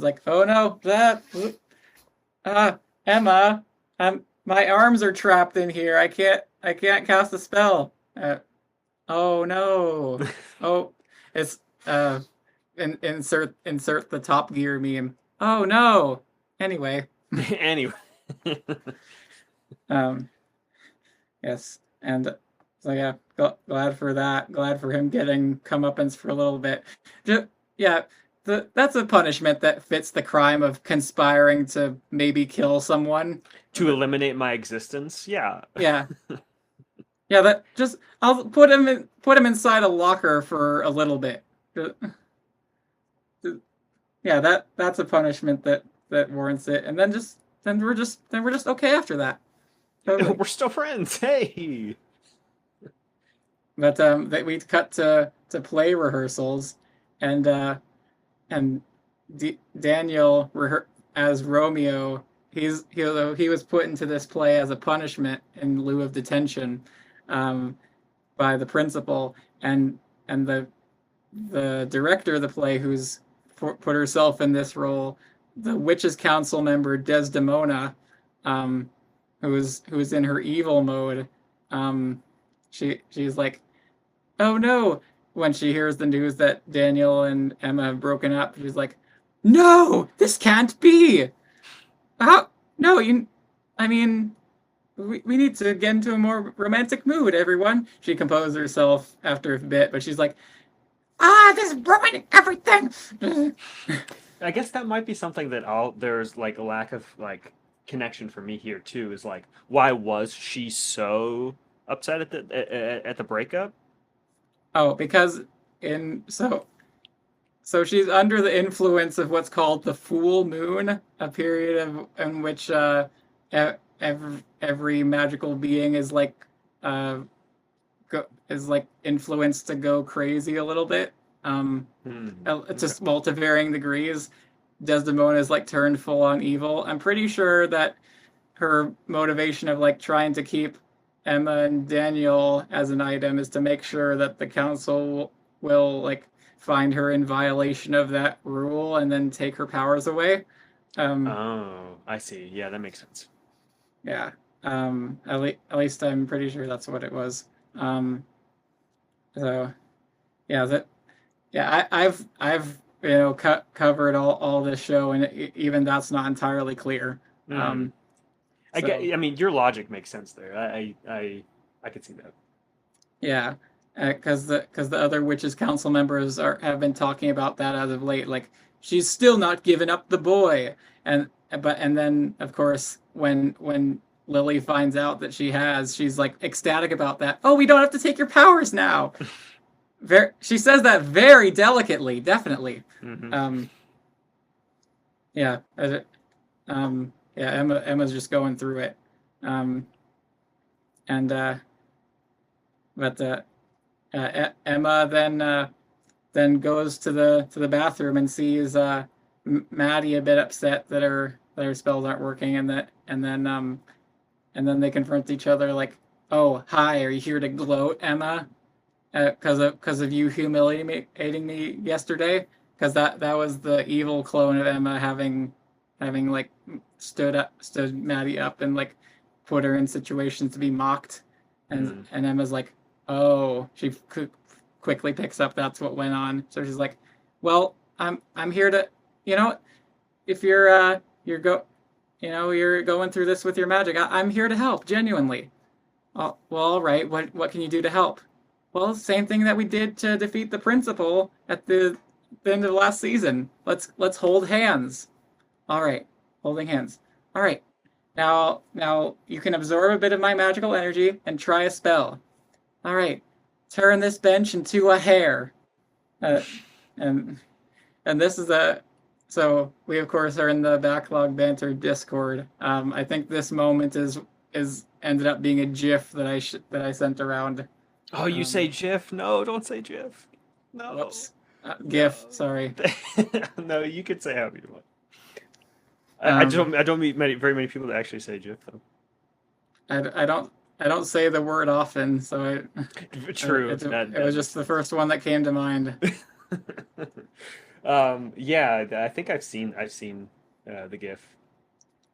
[SPEAKER 1] like, oh no, Emma, my arms are trapped in here. I can't cast a spell. Oh no. Oh, it's insert the Top Gear meme. Oh no. Anyway.
[SPEAKER 2] Anyway.
[SPEAKER 1] Yes, and so yeah, glad for that. Glad for him getting comeuppance for a little bit. Yeah, that's a punishment that fits the crime of conspiring to maybe kill someone
[SPEAKER 2] to eliminate my existence. Yeah.
[SPEAKER 1] Yeah. Yeah, that just I'll put him inside a locker for a little bit. Yeah, that's a punishment that warrants it, and then we're just okay after that.
[SPEAKER 2] We're still friends. Hey.
[SPEAKER 1] But that we cut to play rehearsals, and Daniel as Romeo. He was put into this play as a punishment in lieu of detention, by the principal, and the director of the play, who's put herself in this role, the Witches' Council member Desdemona, who's in her evil mode. She's like, oh no, when she hears the news that Daniel and Emma have broken up. She's like, no, this can't be. How? No, I mean, we need to get into a more romantic mood, everyone. She composed herself after a bit, but she's like, this is ruining everything.
[SPEAKER 2] I guess that might be something that there's like a lack of like connection for me here too. Is like, why was she so upset at the breakup?
[SPEAKER 1] Oh, because so she's under the influence of what's called the full moon, a period in which every magical being is like influenced to go crazy a little bit. Just to varying degrees. Desdemona is like turned full on evil. I'm pretty sure that her motivation of like trying to keep Emma and Daniel as an item is to make sure that the council will like find her in violation of that rule and then take her powers away.
[SPEAKER 2] Oh, I see. Yeah, that makes sense.
[SPEAKER 1] Yeah. At least I'm pretty sure that's what it was. Um, so yeah, I've covered all this show, and even that's not entirely clear.
[SPEAKER 2] Mm. I get.
[SPEAKER 1] So
[SPEAKER 2] I mean, your logic makes sense there. I could see that.
[SPEAKER 1] yeah, because the other witches council members have been talking about that as of late. Like, she's still not given up the boy, and then of course when Lily finds out that she has, she's like ecstatic about that. Oh, we don't have to take your powers now. She says that very delicately, definitely.
[SPEAKER 2] Mm-hmm.
[SPEAKER 1] Um, yeah, yeah. Emma's just going through it, um, and but Emma then goes to the bathroom and sees Maddie a bit upset that her spells aren't working, and then they confront each other like, "Oh, hi, are you here to gloat, Emma? Because of you humiliating me yesterday? Because that was the evil clone of Emma having like stood Maddie up and like put her in situations to be mocked, and Emma's like, oh, she quickly picks up that's what went on. So she's like, well, I'm here to, you know, if you're going through this with your magic, I'm here to help genuinely. Oh, well, all right. What can you do to help? Well, same thing that we did to defeat the principal at the end of last season. Let's hold hands. All right, holding hands. All right. Now you can absorb a bit of my magical energy and try a spell. All right. Turn this bench into a hair. Uh, and this is so we of course are in the backlog banter Discord. I think this moment is ended up being a GIF that I sent around.
[SPEAKER 2] Oh, you say GIF? No, don't say GIF. No.
[SPEAKER 1] Whoops. GIF. No. Sorry.
[SPEAKER 2] No, you could say however you want. I don't meet very many people that actually say GIF though.
[SPEAKER 1] I don't say the word often, so
[SPEAKER 2] True.
[SPEAKER 1] It was just the first one that came to mind.
[SPEAKER 2] Yeah, I think I've seen the GIF.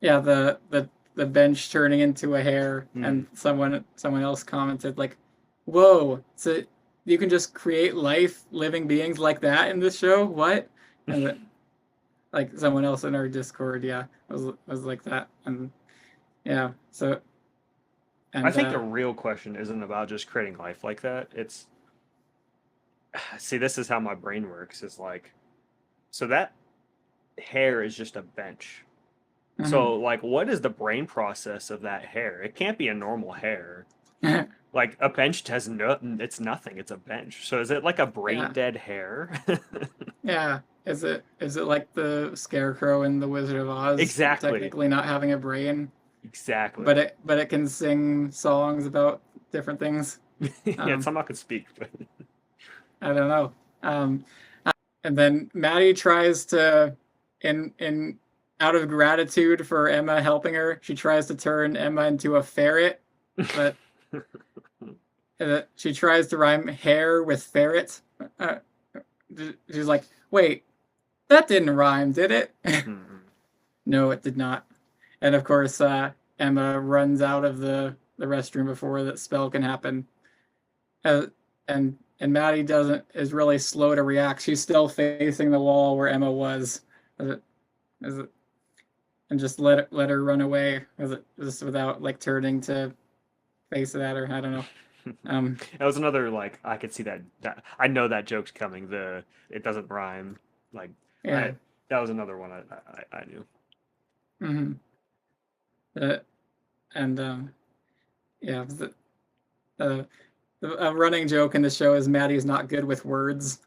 [SPEAKER 1] Yeah, the bench turning into a hair, and someone else commented like, "Whoa! So you can just create living beings like that in this show? What?" And like someone else in our Discord, yeah, was like that, and yeah, so. And,
[SPEAKER 2] I think the real question isn't about just creating life like that. It's see, this is how my brain works. Is like, so that hair is just a bench. Mm-hmm. So like, what is the brain process of that hair? It can't be a normal hair. Like a bench has it's nothing. It's a bench. So is it like a brain dead hair?
[SPEAKER 1] Yeah. Is it like the Scarecrow in The Wizard of Oz?
[SPEAKER 2] Exactly.
[SPEAKER 1] Technically not having a brain.
[SPEAKER 2] Exactly.
[SPEAKER 1] But it can sing songs about different things.
[SPEAKER 2] Yeah, somehow could speak, but
[SPEAKER 1] I don't know. And then Maddie tries to, in out of gratitude for Emma helping her, she tries to turn Emma into a ferret, but she tries to rhyme hair with ferret. She's like, wait, that didn't rhyme, did it? No, it did not. And of course, Emma runs out of the restroom before that spell can happen. And Maddie is really slow to react. She's still facing the wall where Emma was. And just let her run away. Just without like turning to face it at her. I don't know.
[SPEAKER 2] That was another like I could see that I know that joke's coming. It doesn't rhyme. Like yeah, that was another one I knew.
[SPEAKER 1] Mm-hmm. Yeah, a running joke in the show is Maddie's not good with words.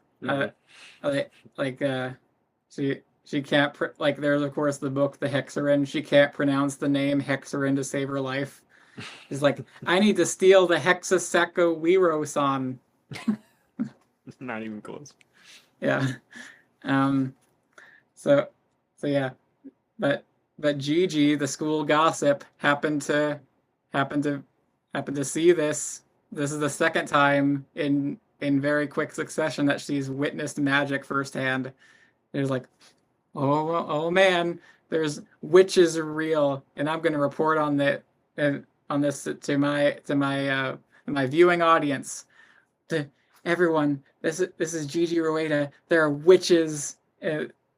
[SPEAKER 1] She can't like there's of course the book The Hexerin. She can't pronounce the name Hexerin to save her life. She's like, I need to steal the Hexaseko Wiro-san.
[SPEAKER 2] Not even close.
[SPEAKER 1] Yeah. So yeah, but Gigi, the school gossip, happened to see this. This is the second time in very quick succession that she's witnessed magic firsthand. There's like, oh man, there's witches are real, and I'm gonna report on that on this to my viewing audience. To everyone, this is Gigi Rueda. There are witches.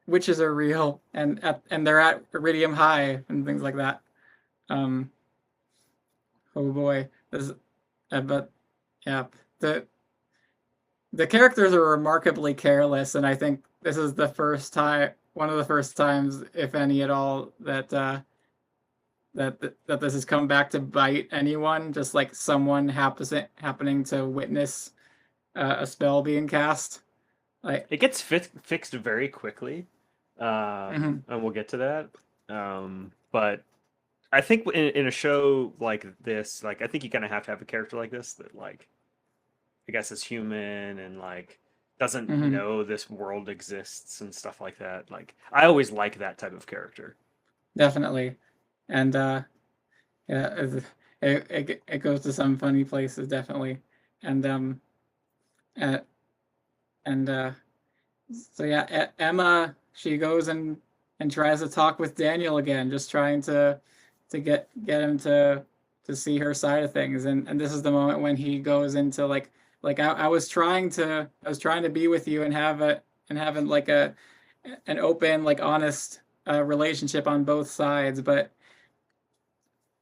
[SPEAKER 1] Witches are real, and they're at Iridium High and things like that. Um, oh boy, this, but yeah, the characters are remarkably careless, and I think this is the first time, one of the first times, if any at all, that that this has come back to bite anyone. Just like someone happening to witness a spell being cast. Like
[SPEAKER 2] It gets fixed very quickly,
[SPEAKER 1] mhm,
[SPEAKER 2] and we'll get to that. But I think in a show like this, like I think you kind of have to have a character like this that, like, I guess is human and like doesn't
[SPEAKER 1] mhm,
[SPEAKER 2] know this world exists and stuff like that. Like I always like that type of character.
[SPEAKER 1] definitely, and yeah, it goes to some funny places definitely, and uh, and so yeah, Emma, she goes and tries to talk with Daniel again, just trying to get him to see her side of things, and this is the moment when he goes into like I was trying to be with you and have a and having like a an open, like honest relationship on both sides, but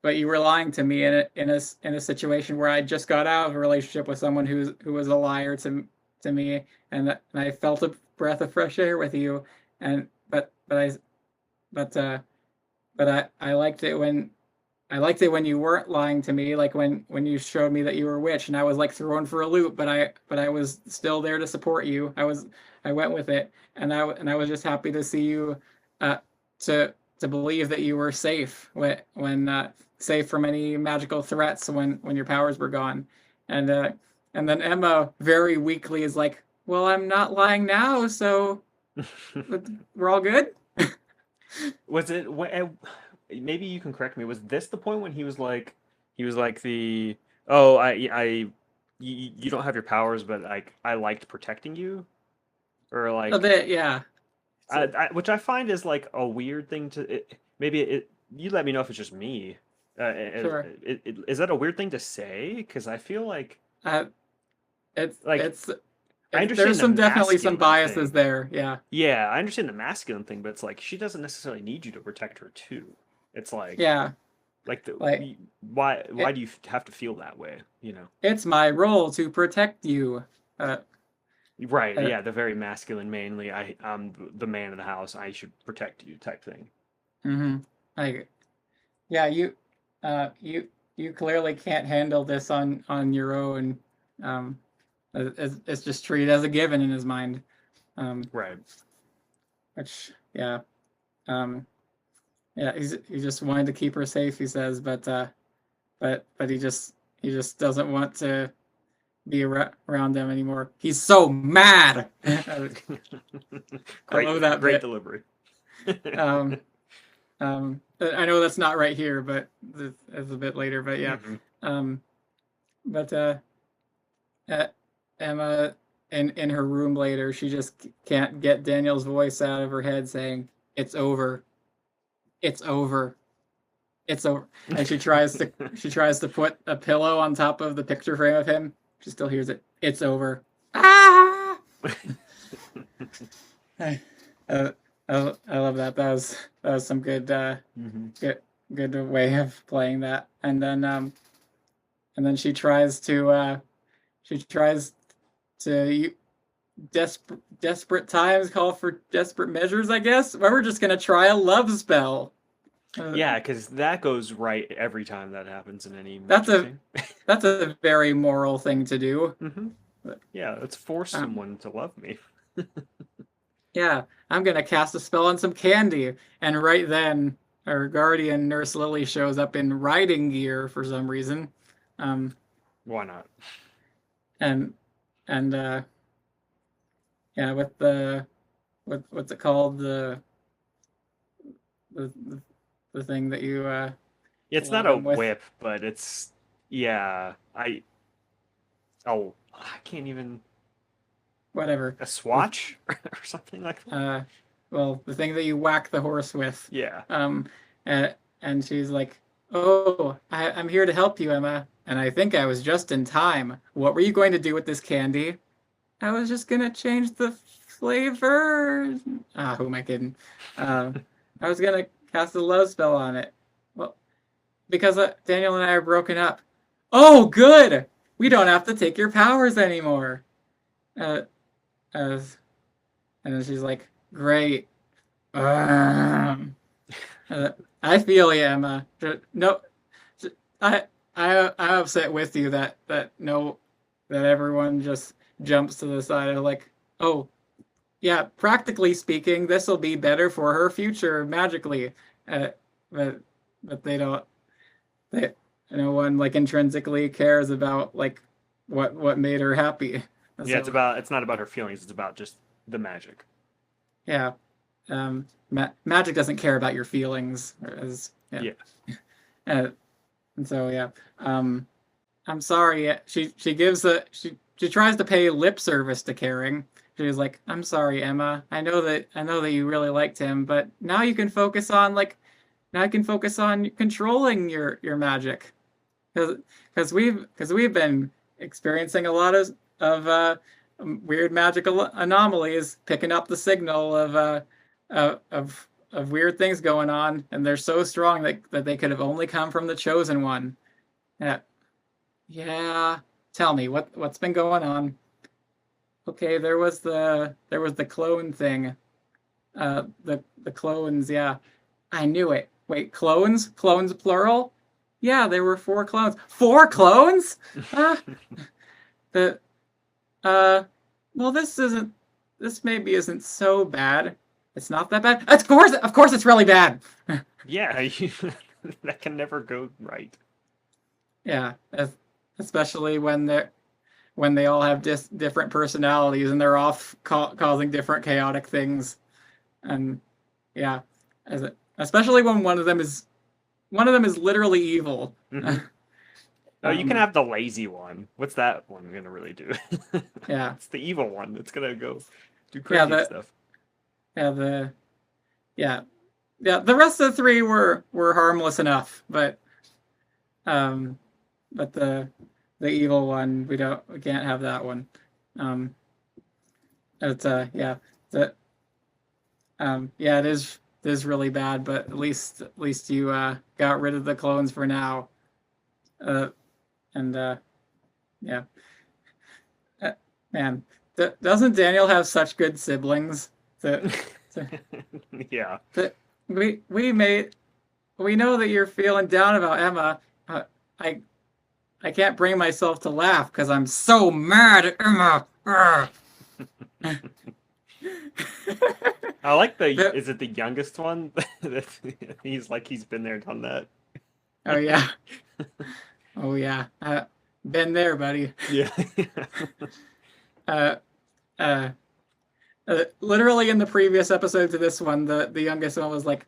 [SPEAKER 1] you were lying to me in a situation where I just got out of a relationship with someone who was a liar to me, and I felt a breath of fresh air with you, and but I liked it when you weren't lying to me, like when you showed me that you were a witch, and I was like thrown for a loop, but I was still there to support you. I went with it, and I was just happy to see you, uh, to believe that you were safe when safe from any magical threats when your powers were gone, and then Emma very weakly is like, "Well, I'm not lying now, so we're all good."
[SPEAKER 2] Was it maybe you can correct me. Was this the point when he was like the oh you don't have your powers, but like I liked protecting you, or
[SPEAKER 1] A
[SPEAKER 2] like
[SPEAKER 1] bit, yeah. So,
[SPEAKER 2] which I find is like a weird thing to maybe it you let me know if it's just me.
[SPEAKER 1] sure.
[SPEAKER 2] Is that a weird thing to say? Because I feel
[SPEAKER 1] Uh, it's
[SPEAKER 2] like
[SPEAKER 1] it's
[SPEAKER 2] I
[SPEAKER 1] there's
[SPEAKER 2] understand the
[SPEAKER 1] some definitely some
[SPEAKER 2] masculine
[SPEAKER 1] biases
[SPEAKER 2] thing.
[SPEAKER 1] there. Yeah,
[SPEAKER 2] Yeah, I understand the masculine thing, but it's like she doesn't necessarily need you to protect her too. It's
[SPEAKER 1] yeah.
[SPEAKER 2] like
[SPEAKER 1] Like
[SPEAKER 2] why
[SPEAKER 1] it,
[SPEAKER 2] do you have to feel that way? You know?
[SPEAKER 1] it's my role to protect you. Uh,
[SPEAKER 2] Right?
[SPEAKER 1] uh,
[SPEAKER 2] Yeah, the very masculine, mainly. I'm the man of the house. I should protect you type thing.
[SPEAKER 1] mm-hmm. Like yeah, you clearly can't handle this on your own. Um, it's just treated as a given in his mind. Um,
[SPEAKER 2] Right.
[SPEAKER 1] which yeah, um, yeah. He just wanted to keep her safe. He says, but he just doesn't want to be around them anymore. He's so mad. I love that
[SPEAKER 2] Great
[SPEAKER 1] bit.
[SPEAKER 2] delivery.
[SPEAKER 1] Um, I know that's not right here, but it's a bit later. But yeah,
[SPEAKER 2] Hmm.
[SPEAKER 1] um, but uh, Emma in her room later, she just can't get Daniel's voice out of her head saying, "It's over, it's over, it's over," and she tries to put a pillow on top of the picture frame of him. She still hears it. It's over. Ah! I, uh, I love that. That was some
[SPEAKER 2] Hmm.
[SPEAKER 1] good good way of playing that. And then she tries to desperate times call for desperate measures. I guess. Well, we're just gonna try a love spell. Uh,
[SPEAKER 2] Yeah, because that goes right every time that happens in any
[SPEAKER 1] that's
[SPEAKER 2] magic
[SPEAKER 1] a
[SPEAKER 2] thing.
[SPEAKER 1] that's a very moral thing to do.
[SPEAKER 2] Hmm.
[SPEAKER 1] But,
[SPEAKER 2] Yeah, let's force
[SPEAKER 1] um,
[SPEAKER 2] someone to love me.
[SPEAKER 1] yeah, I'm gonna cast a spell on some candy, and right then, our guardian Nurse Lily shows up in riding gear for some reason, um,
[SPEAKER 2] Why not?
[SPEAKER 1] and and yeah, with the what's it called, the the thing that you
[SPEAKER 2] It's not
[SPEAKER 1] love
[SPEAKER 2] a
[SPEAKER 1] him with,
[SPEAKER 2] whip, but it's yeah. I can't even
[SPEAKER 1] whatever.
[SPEAKER 2] a
[SPEAKER 1] With
[SPEAKER 2] swatch or something like that.
[SPEAKER 1] uh the thing that you whack the horse with.
[SPEAKER 2] Yeah.
[SPEAKER 1] And she's like, "Oh, I'm here to help you, Emma. And I think I was just in time. What were you going to do with this candy?" "I was just gonna change the flavor." Ah, who am I kidding? I was gonna cast a love spell on it. Well, because Daniel and I are broken up. "Oh, good! We don't have to take your powers anymore." Uh, as And then she's like, "Great. I feel you, Emma. No, I'm upset with you that everyone just jumps to the side of like, oh, yeah, practically speaking, this will be better for her future magically, but they don't. They No one like intrinsically cares about like what made her happy.
[SPEAKER 2] Yeah,
[SPEAKER 1] So,
[SPEAKER 2] it's not about her feelings, it's about just the magic.
[SPEAKER 1] yeah, magic doesn't care about your feelings, yeah.
[SPEAKER 2] Yeah.
[SPEAKER 1] And so yeah, I'm sorry. She tries to pay lip service to caring. She's like, "I'm sorry, Emma. I know that you really liked him, but now you can focus on controlling your magic, because we've been experiencing a lot weird magical anomalies, picking up the signal of weird things going on, and they're so strong that they could have only come from the chosen one." Yeah, yeah. Tell me what's been going on. Okay, there was the clone thing. The clones. Yeah, I knew it. Wait, clones? Clones plural? Yeah, there were 4 clones. 4 clones? Uh, the well, this maybe isn't so bad. It's not that bad. Of course it's really bad.
[SPEAKER 2] Yeah, that can never go right.
[SPEAKER 1] Yeah, especially when they all have different personalities and they're off causing different chaotic things. And yeah, especially when one of them is literally evil.
[SPEAKER 2] Mm-hmm. Oh, you can have the lazy one. What's that one gonna really do?
[SPEAKER 1] Yeah,
[SPEAKER 2] it's the evil one. It's gonna go do crazy stuff.
[SPEAKER 1] The rest of the 3 were harmless enough, but the evil one, we can't have that one. It's yeah, it is really bad, but at least you got rid of the clones for now. Yeah. Man, doesn't Daniel have such good siblings?
[SPEAKER 2] Yeah.
[SPEAKER 1] We know that you're feeling down about Emma. I can't bring myself to laugh because I'm so mad at Emma.
[SPEAKER 2] I like is it the youngest one? He's been there, done that.
[SPEAKER 1] Oh yeah. Oh yeah. Been there, buddy.
[SPEAKER 2] Yeah.
[SPEAKER 1] Literally in the previous episode to this one, the youngest one was like,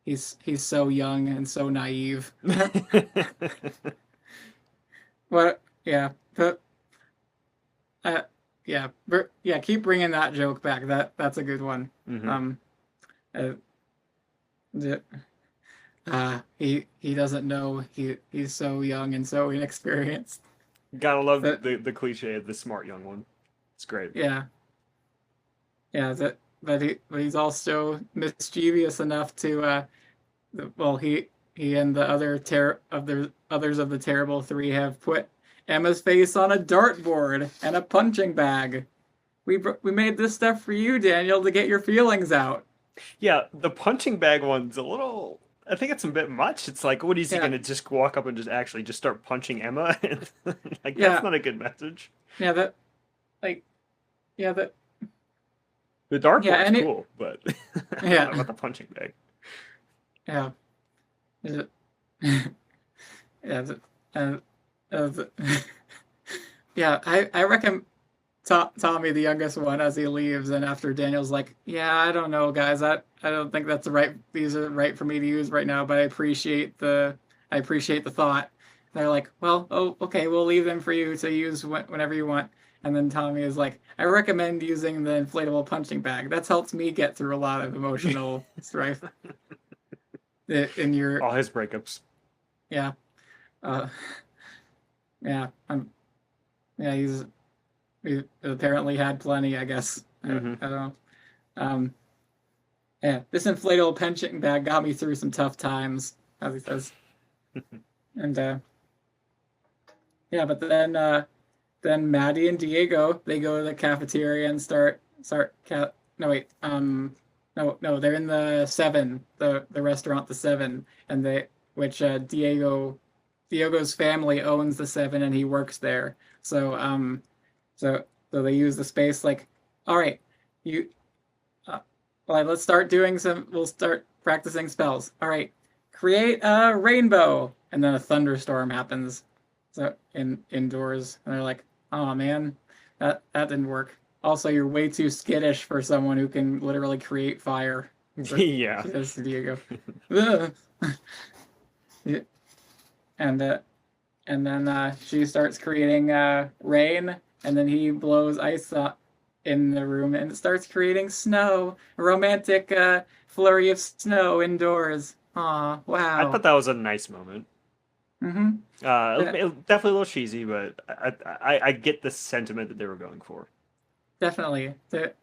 [SPEAKER 1] he's so young and so naive. What? Yeah, but keep bringing that joke back. That's a good one.
[SPEAKER 2] Mm-hmm.
[SPEAKER 1] He doesn't know he's so young and so inexperienced.
[SPEAKER 2] Gotta love the cliche of the smart young one. It's great.
[SPEAKER 1] Yeah. Yeah, but he's also mischievous enough to he and the others of the terrible 3 have put Emma's face on a dartboard and a punching bag. We made this stuff for you, Daniel, to get your feelings out.
[SPEAKER 2] Yeah, the punching bag one's a little. I think it's a bit much. It's like, what is he gonna just walk up and just start punching Emma? That's not a good message.
[SPEAKER 1] Yeah, the
[SPEAKER 2] dartboard's cool, but
[SPEAKER 1] yeah,
[SPEAKER 2] not about the punching bag.
[SPEAKER 1] Yeah. Is it? Yeah, I reckon Tommy, the youngest one, as he leaves, and after Daniel's like, "Yeah, I don't know, guys. I don't think these are right for me to use right now, but I appreciate the thought." They're like, "Well, oh, okay, we'll leave them for you to use whenever you want." And then Tommy is like, I recommend using the inflatable punching bag. That's helped me get through a lot of emotional strife. In your
[SPEAKER 2] all his breakups.
[SPEAKER 1] Yeah. Yeah. Yeah, he apparently had plenty, I guess.
[SPEAKER 2] Mm-hmm.
[SPEAKER 1] I don't know. Yeah, this inflatable punching bag got me through some tough times, as he says. And yeah, but then Maddie and Diego, they go to the cafeteria and no wait, no, they're in the Seven, the restaurant, the Seven, and Diego's family owns the Seven and he works there. So they use the space like, all right, you well, we'll start practicing spells. All right, create a rainbow. And then a thunderstorm happens. So indoors. And they're like, oh man, that didn't work. Also, you're way too skittish for someone who can literally create fire.
[SPEAKER 2] Yeah.
[SPEAKER 1] Says to Diego. And then she starts creating rain, and then he blows ice in the room, and it starts creating snow. A romantic flurry of snow indoors. Aw, wow.
[SPEAKER 2] I thought that was a nice moment.
[SPEAKER 1] Mm-hmm.
[SPEAKER 2] Definitely a little cheesy, but I get the sentiment that they were going for.
[SPEAKER 1] Definitely. It's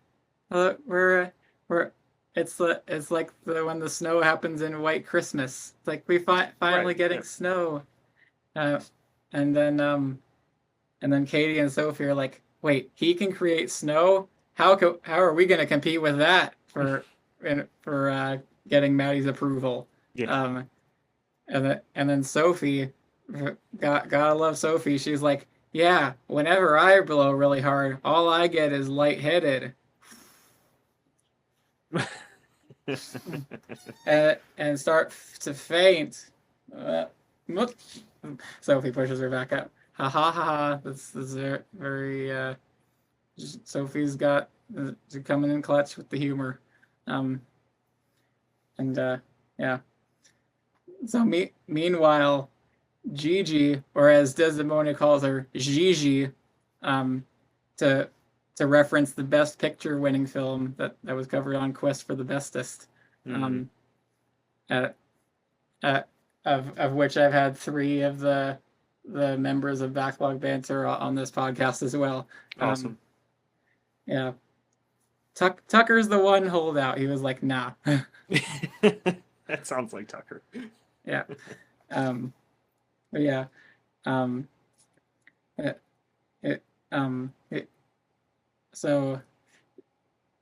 [SPEAKER 1] like when the snow happens in White Christmas. It's like we finally getting snow. And then Katie and Sophie are like, wait, he can create snow? How are we going to compete with that for getting Maddie's approval?
[SPEAKER 2] Yeah.
[SPEAKER 1] And then Sophie, gotta love Sophie. She's like, yeah, whenever I blow really hard, all I get is lightheaded. and start to faint. Sophie pushes her back up. Ha ha ha ha. This is very Sophie's got coming in clutch with the humor. Yeah. So meanwhile, Gigi, or as Desdemona calls her, Gigi, to reference the Best Picture winning film that was covered on Quest for the Bestest, of which I've had 3 of the members of Backlog Banter on this podcast as well.
[SPEAKER 2] Awesome.
[SPEAKER 1] Yeah. Tucker's the one holdout. He was like, nah.
[SPEAKER 2] That sounds like Tucker.
[SPEAKER 1] Yeah. But yeah. So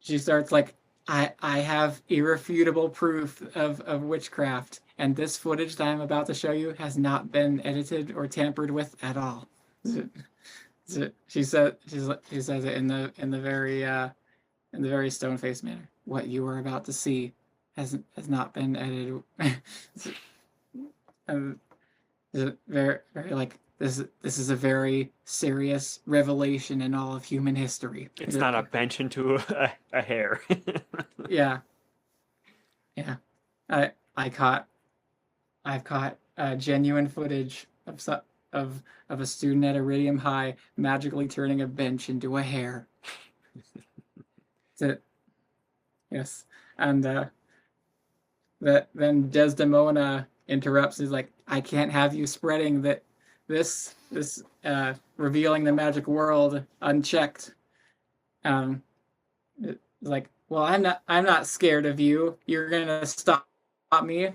[SPEAKER 1] she starts like, I have irrefutable proof of witchcraft, and this footage that I'm about to show you has not been edited or tampered with at all. She says it in the very stone-faced manner. What you are about to see has not been edited. Very, very like this is a very serious revelation in all of human history.
[SPEAKER 2] It's not a bench into a hair.
[SPEAKER 1] Yeah. I've caught genuine footage of a student at Iridium High magically turning a bench into a hair. Yes. And then Desdemona interrupts. He's like, I can't have you spreading this revealing the magic world unchecked. It's like, well, I'm not scared of you. You're gonna stop me?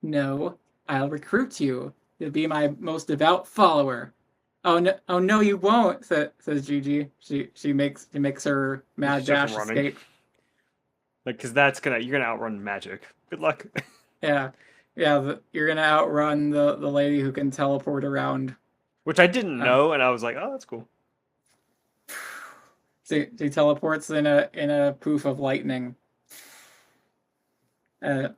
[SPEAKER 1] No, I'll recruit you to be my most devout follower. Oh no, you won't, says Gigi. She makes her mad dash escape.
[SPEAKER 2] Like, because you're gonna outrun magic. Good luck.
[SPEAKER 1] Yeah, you're gonna outrun the lady who can teleport around.
[SPEAKER 2] Which I didn't know, and I was like, oh, that's cool.
[SPEAKER 1] She teleports in a poof of lightning. And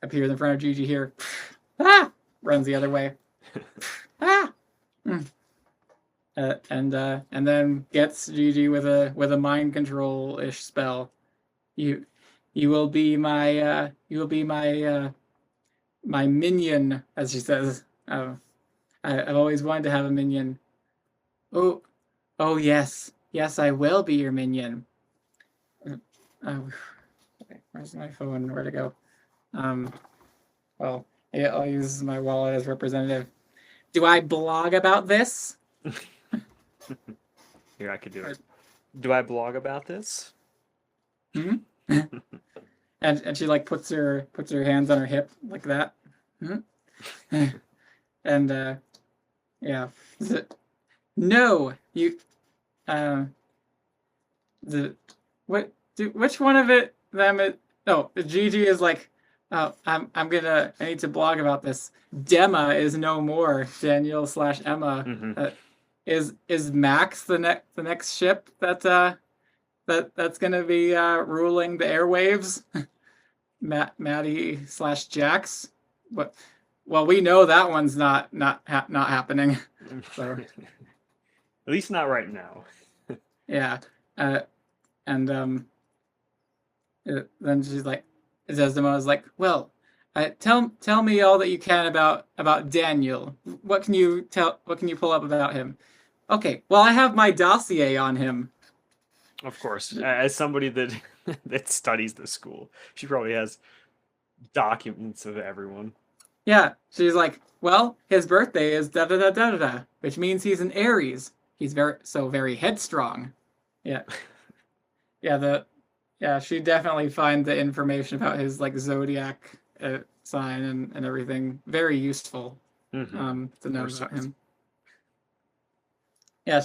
[SPEAKER 1] appears in front of Gigi here. Runs the other way. And then gets Gigi with a mind control-ish spell. You will be my my minion, as she says. I've always wanted to have a minion. Oh, oh yes, yes, I will be your minion. Oh, okay, where's my phone? Where'd it go? Well, yeah, I'll use my wallet as representative. Do I blog about this?
[SPEAKER 2] Here, I could do it. Do I blog about this?
[SPEAKER 1] Hmm? And she like puts her hands on her hip like that. Hmm? And yeah. No, you the which one of them no, Gigi is like, oh, I need to blog about this. Dema is no more. Daniel / Emma. Is Max the next ship that's gonna be ruling the airwaves? Maddie / Jax. But well, we know that one's not happening. So
[SPEAKER 2] at least not right now.
[SPEAKER 1] yeah, and then she's like, Desdemona's like, well, tell me all that you can about Daniel. What can you pull up about him? Okay, well, I have my dossier on him.
[SPEAKER 2] Of course, as somebody that that studies the school, she probably has documents of everyone.
[SPEAKER 1] Yeah, she's like, well, his birthday is da da da da da, which means he's an Aries. He's very headstrong. Yeah, yeah, she definitely find the information about his like zodiac sign and everything very useful. To know about him. Yeah,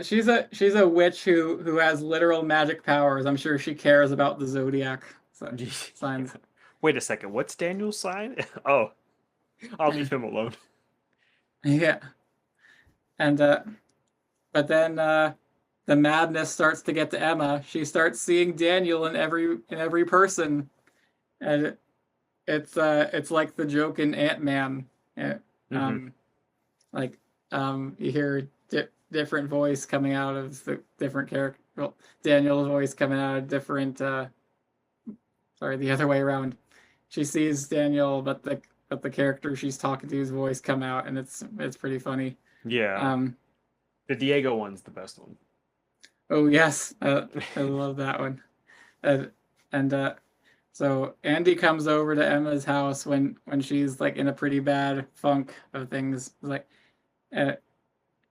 [SPEAKER 1] she's a witch who has literal magic powers. I'm sure she cares about the zodiac signs.
[SPEAKER 2] Yeah. Wait a second, what's Daniel's sign? Oh, I'll leave him alone.
[SPEAKER 1] Yeah, and but then the madness starts to get to Emma. She starts seeing Daniel in every person, and it's like the joke in Ant-Man. Like you hear different voice coming out of the different character. Well, Daniel's voice coming out of different. Sorry, the other way around. She sees Daniel, but the character she's talking to's voice come out, and it's pretty funny.
[SPEAKER 2] Yeah. The Diego one's the best one.
[SPEAKER 1] Oh yes, I love that one. And so Andy comes over to Emma's house when she's like in a pretty bad funk of things. Like,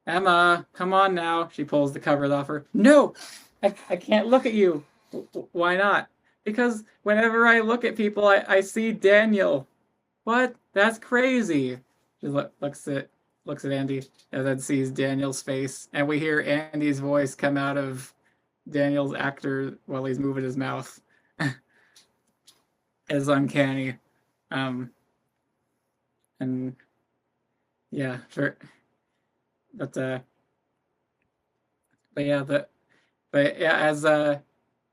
[SPEAKER 1] Emma, come on now. She pulls the covers off her. No, I can't look at you. Why not? Because whenever I look at people, I see Daniel. What? That's crazy. She looks at Andy and then sees Daniel's face, and we hear Andy's voice come out of Daniel's actor while he's moving his mouth. It's uncanny. And yeah, sure. But yeah,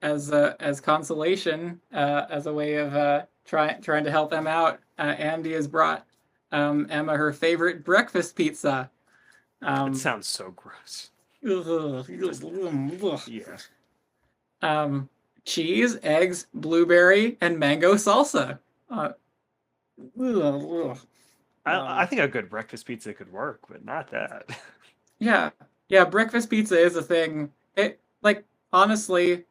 [SPEAKER 1] as consolation, as a way of trying to help them out, Andy has brought Emma her favorite breakfast pizza.
[SPEAKER 2] It sounds so gross.
[SPEAKER 1] Yeah. Cheese, eggs, blueberry, and mango salsa.
[SPEAKER 2] I think a good breakfast pizza could work, but not that.
[SPEAKER 1] Yeah, breakfast pizza is a thing. It like honestly,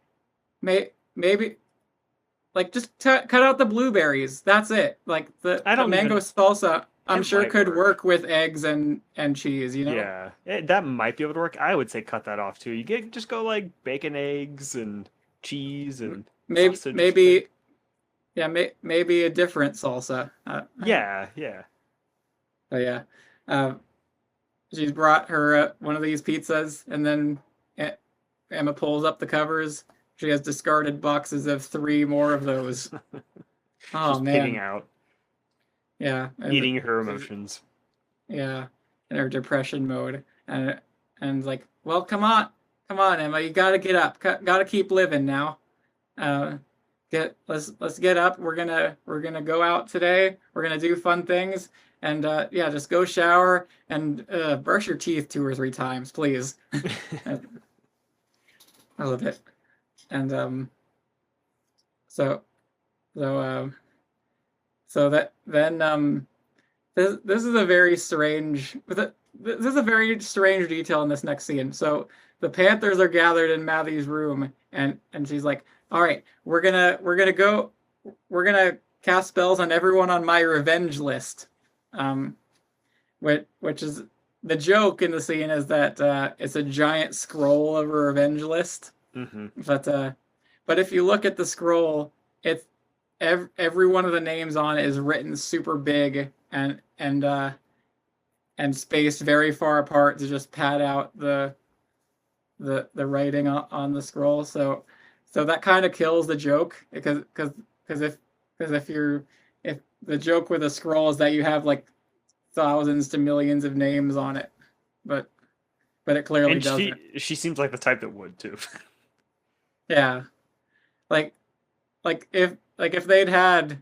[SPEAKER 1] maybe like just cut out the blueberries. That's it. Like the mango salsa, I'm sure could work with eggs and cheese. You know.
[SPEAKER 2] Yeah, that might be able to work. I would say cut that off too. You just go like bacon, eggs, and cheese, and
[SPEAKER 1] maybe a different salsa.
[SPEAKER 2] Yeah.
[SPEAKER 1] So yeah, she's brought her one of these pizzas, and then Emma pulls up the covers. She has discarded boxes of 3 more of those. Oh
[SPEAKER 2] just
[SPEAKER 1] man,
[SPEAKER 2] pitting out.
[SPEAKER 1] Yeah,
[SPEAKER 2] eating her emotions.
[SPEAKER 1] Yeah, in her depression mode, and like, well, come on, Emma, you gotta get up. Gotta keep living now. Let's get up. We're gonna go out today. We're gonna do fun things, and yeah, just go shower and brush your teeth 2 or 3 times, please. I love it. And so that then this is a very strange. This is a very strange detail in this next scene. So the Panthers are gathered in Maddie's room, and she's like, "All right, we're gonna cast spells on everyone on my revenge list." Which is the joke in the scene is that it's a giant scroll of a revenge list.
[SPEAKER 2] Mm-hmm.
[SPEAKER 1] But if you look at the scroll, it's every one of the names on it is written super big and spaced very far apart to just pad out the writing on the scroll. So that kind of kills the joke because if the joke with a scroll is that you have like thousands to millions of names on it, but it clearly doesn't.
[SPEAKER 2] She seems like the type that would too.
[SPEAKER 1] Yeah, like if they'd had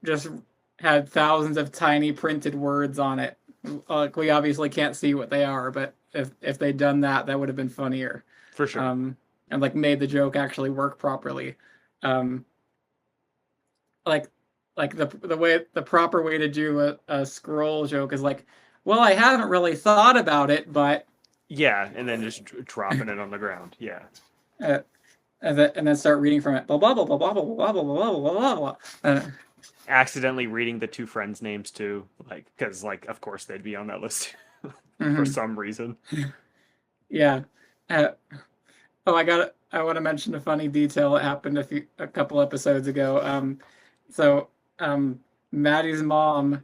[SPEAKER 1] just had thousands of tiny printed words on it. Like we obviously can't see what they are, but if they'd done that, that would have been funnier.
[SPEAKER 2] For sure.
[SPEAKER 1] And like made the joke actually work properly. The proper way to do a scroll joke is like, well, I haven't really thought about it, but
[SPEAKER 2] yeah, and then just dropping it on the ground. Yeah.
[SPEAKER 1] And then start reading from it. Blah blah blah blah blah blah blah blah blah blah blah.
[SPEAKER 2] Accidentally reading the two friends' names too, like because like of course they'd be on that list for some reason.
[SPEAKER 1] Yeah. I want to mention a funny detail that happened a couple episodes ago. Maddie's mom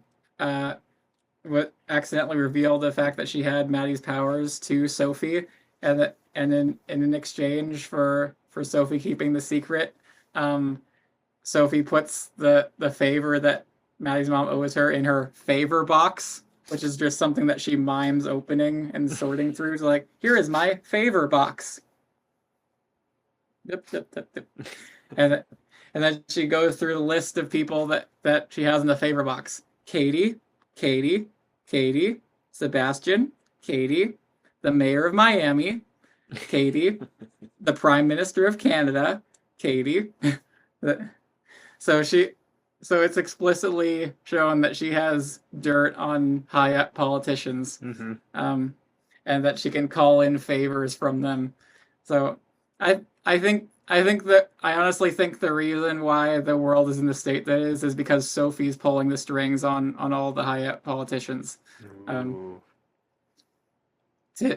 [SPEAKER 1] accidentally revealed the fact that she had Maddie's powers to Sophie, and in exchange for Sophie keeping the secret, Sophie puts the favor that Maddie's mom owes her in her favor box, which is just something that she mimes opening and sorting through. So like, here is my favor box. Yep. And then she goes through the list of people that she has in the favor box. Katie, Sebastian, Katie, the mayor of Miami, Katie, the prime minister of Canada, Katie. So it's explicitly shown that she has dirt on high-up politicians, and that she can call in favors from them. So I honestly think the reason why the world is in the state that it is because Sophie's pulling the strings on all the high-up politicians.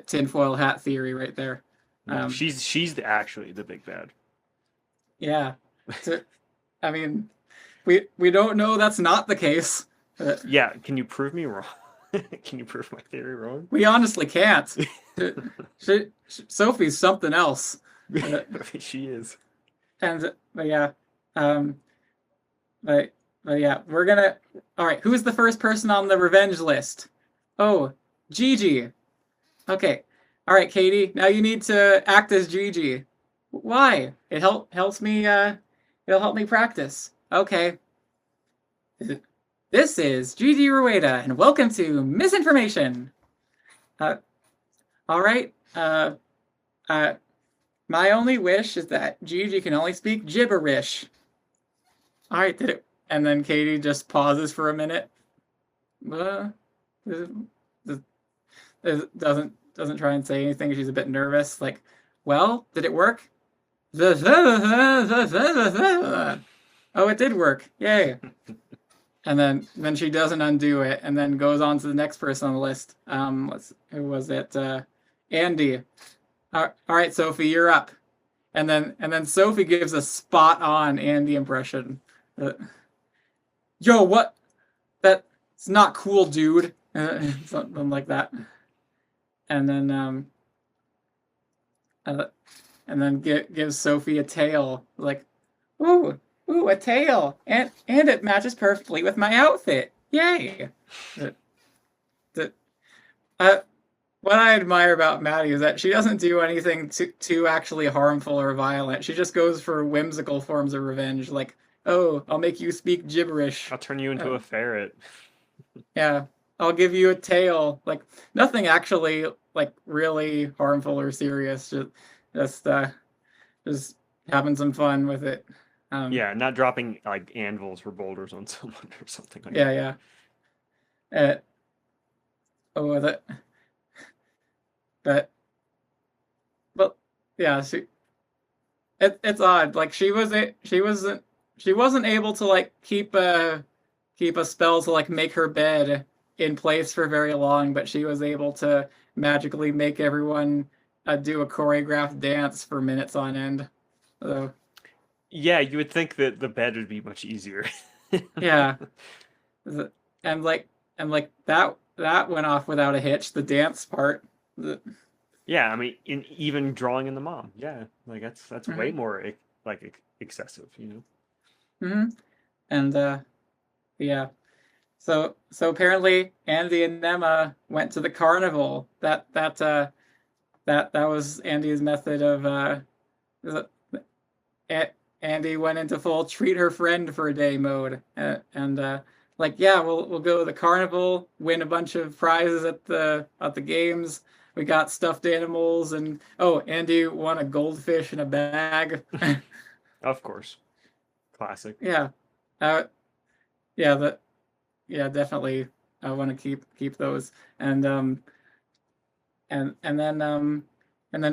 [SPEAKER 1] Tinfoil hat theory right there.
[SPEAKER 2] She's actually the big bad.
[SPEAKER 1] Yeah. I mean, we don't know that's not the case.
[SPEAKER 2] Yeah, can you prove me wrong? Can you prove my theory wrong?
[SPEAKER 1] We honestly can't. Sophie's something else.
[SPEAKER 2] She is.
[SPEAKER 1] But yeah, we're gonna. All right, who's the first person on the revenge list? Oh, Gigi. Okay. All right, Katie. Now you need to act as Gigi. Why? It helps me. It'll help me practice. Okay. This is Gigi Rueda, and welcome to Misinformation. All right. My only wish is that Gigi can only speak gibberish. All right, did it? And then Katie just pauses for a minute. Doesn't try and say anything. She's a bit nervous. Like, well, did it work? Oh, it did work. Yay. And then she doesn't undo it, and then goes on to the next person on the list. Who was it? Andy. All right, Sophie, you're up. And then Sophie gives a spot on Andy impression. Yo, what? That's not cool, dude. Something like that. And then gives Sophie a tail. Like, ooh, a tail, and it matches perfectly with my outfit. Yay! What I admire about Maddie is that she doesn't do anything too actually harmful or violent. She just goes for whimsical forms of revenge, like, oh, I'll make you speak gibberish.
[SPEAKER 2] I'll turn you into a ferret.
[SPEAKER 1] Yeah, I'll give you a tail. Like, nothing actually, like, really harmful or serious. Just having some fun with it.
[SPEAKER 2] Yeah, not dropping like anvils or boulders on someone or something like that.
[SPEAKER 1] Yeah, yeah. Oh, that, but yeah, it's odd. Like she wasn't able to like keep a spell to like make her bed in place for very long, but she was able to magically make everyone do a choreographed dance for minutes on end. So
[SPEAKER 2] Yeah, you would think that the bed would be much easier.
[SPEAKER 1] yeah, and like that went off without a hitch. The dance part.
[SPEAKER 2] Yeah, I mean, even drawing in the mom. Yeah, like that's way
[SPEAKER 1] Mhm,
[SPEAKER 2] more like excessive, you know.
[SPEAKER 1] mhm. And yeah. So apparently Andy and Emma went to the carnival. That was Andy's method of Andy went into full treat her friend for a day mode, and like yeah, we'll go to the carnival, win a bunch of prizes at the games. We got stuffed animals, and oh, Andy won a goldfish in a bag.
[SPEAKER 2] Of course, classic.
[SPEAKER 1] Yeah, uh, yeah, yeah, definitely. I want to keep those, and and then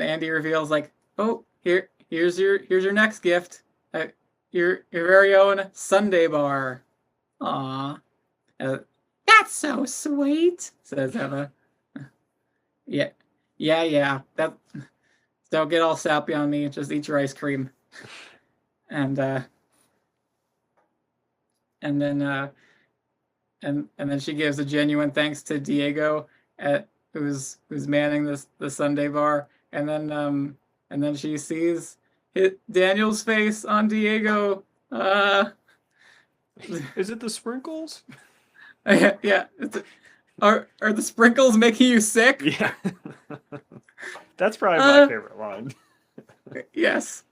[SPEAKER 1] Andy reveals like, oh, here's your next gift, uh, your very own Sunday bar. Aw, uh, that's so sweet, says Emma. Yeah, yeah. That don't get all sappy on me. Just eat your ice cream, and and then and then she gives a genuine thanks to Diego, who's manning the Sunday bar, and then she sees Daniel's face on Diego.
[SPEAKER 2] Is it the sprinkles?
[SPEAKER 1] Yeah. Are the sprinkles making you sick?
[SPEAKER 2] Yeah, that's probably my favorite line.
[SPEAKER 1] Yes.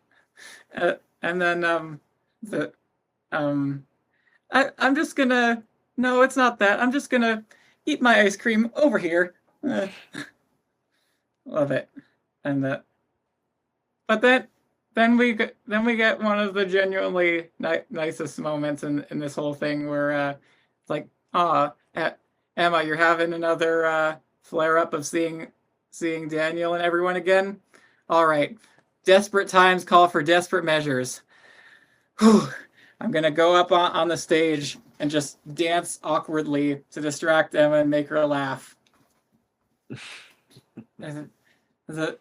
[SPEAKER 1] And then the I'm just gonna no, it's not that. I'm just gonna eat my ice cream over here. Love it. And but then we get one of the genuinely nicest moments in this whole thing where it's like, ah, Emma, you're having another flare up of seeing Daniel and everyone again. All right, desperate times call for desperate measures. Whew. I'm gonna go up on the stage and just dance awkwardly to distract Emma and make her laugh. The,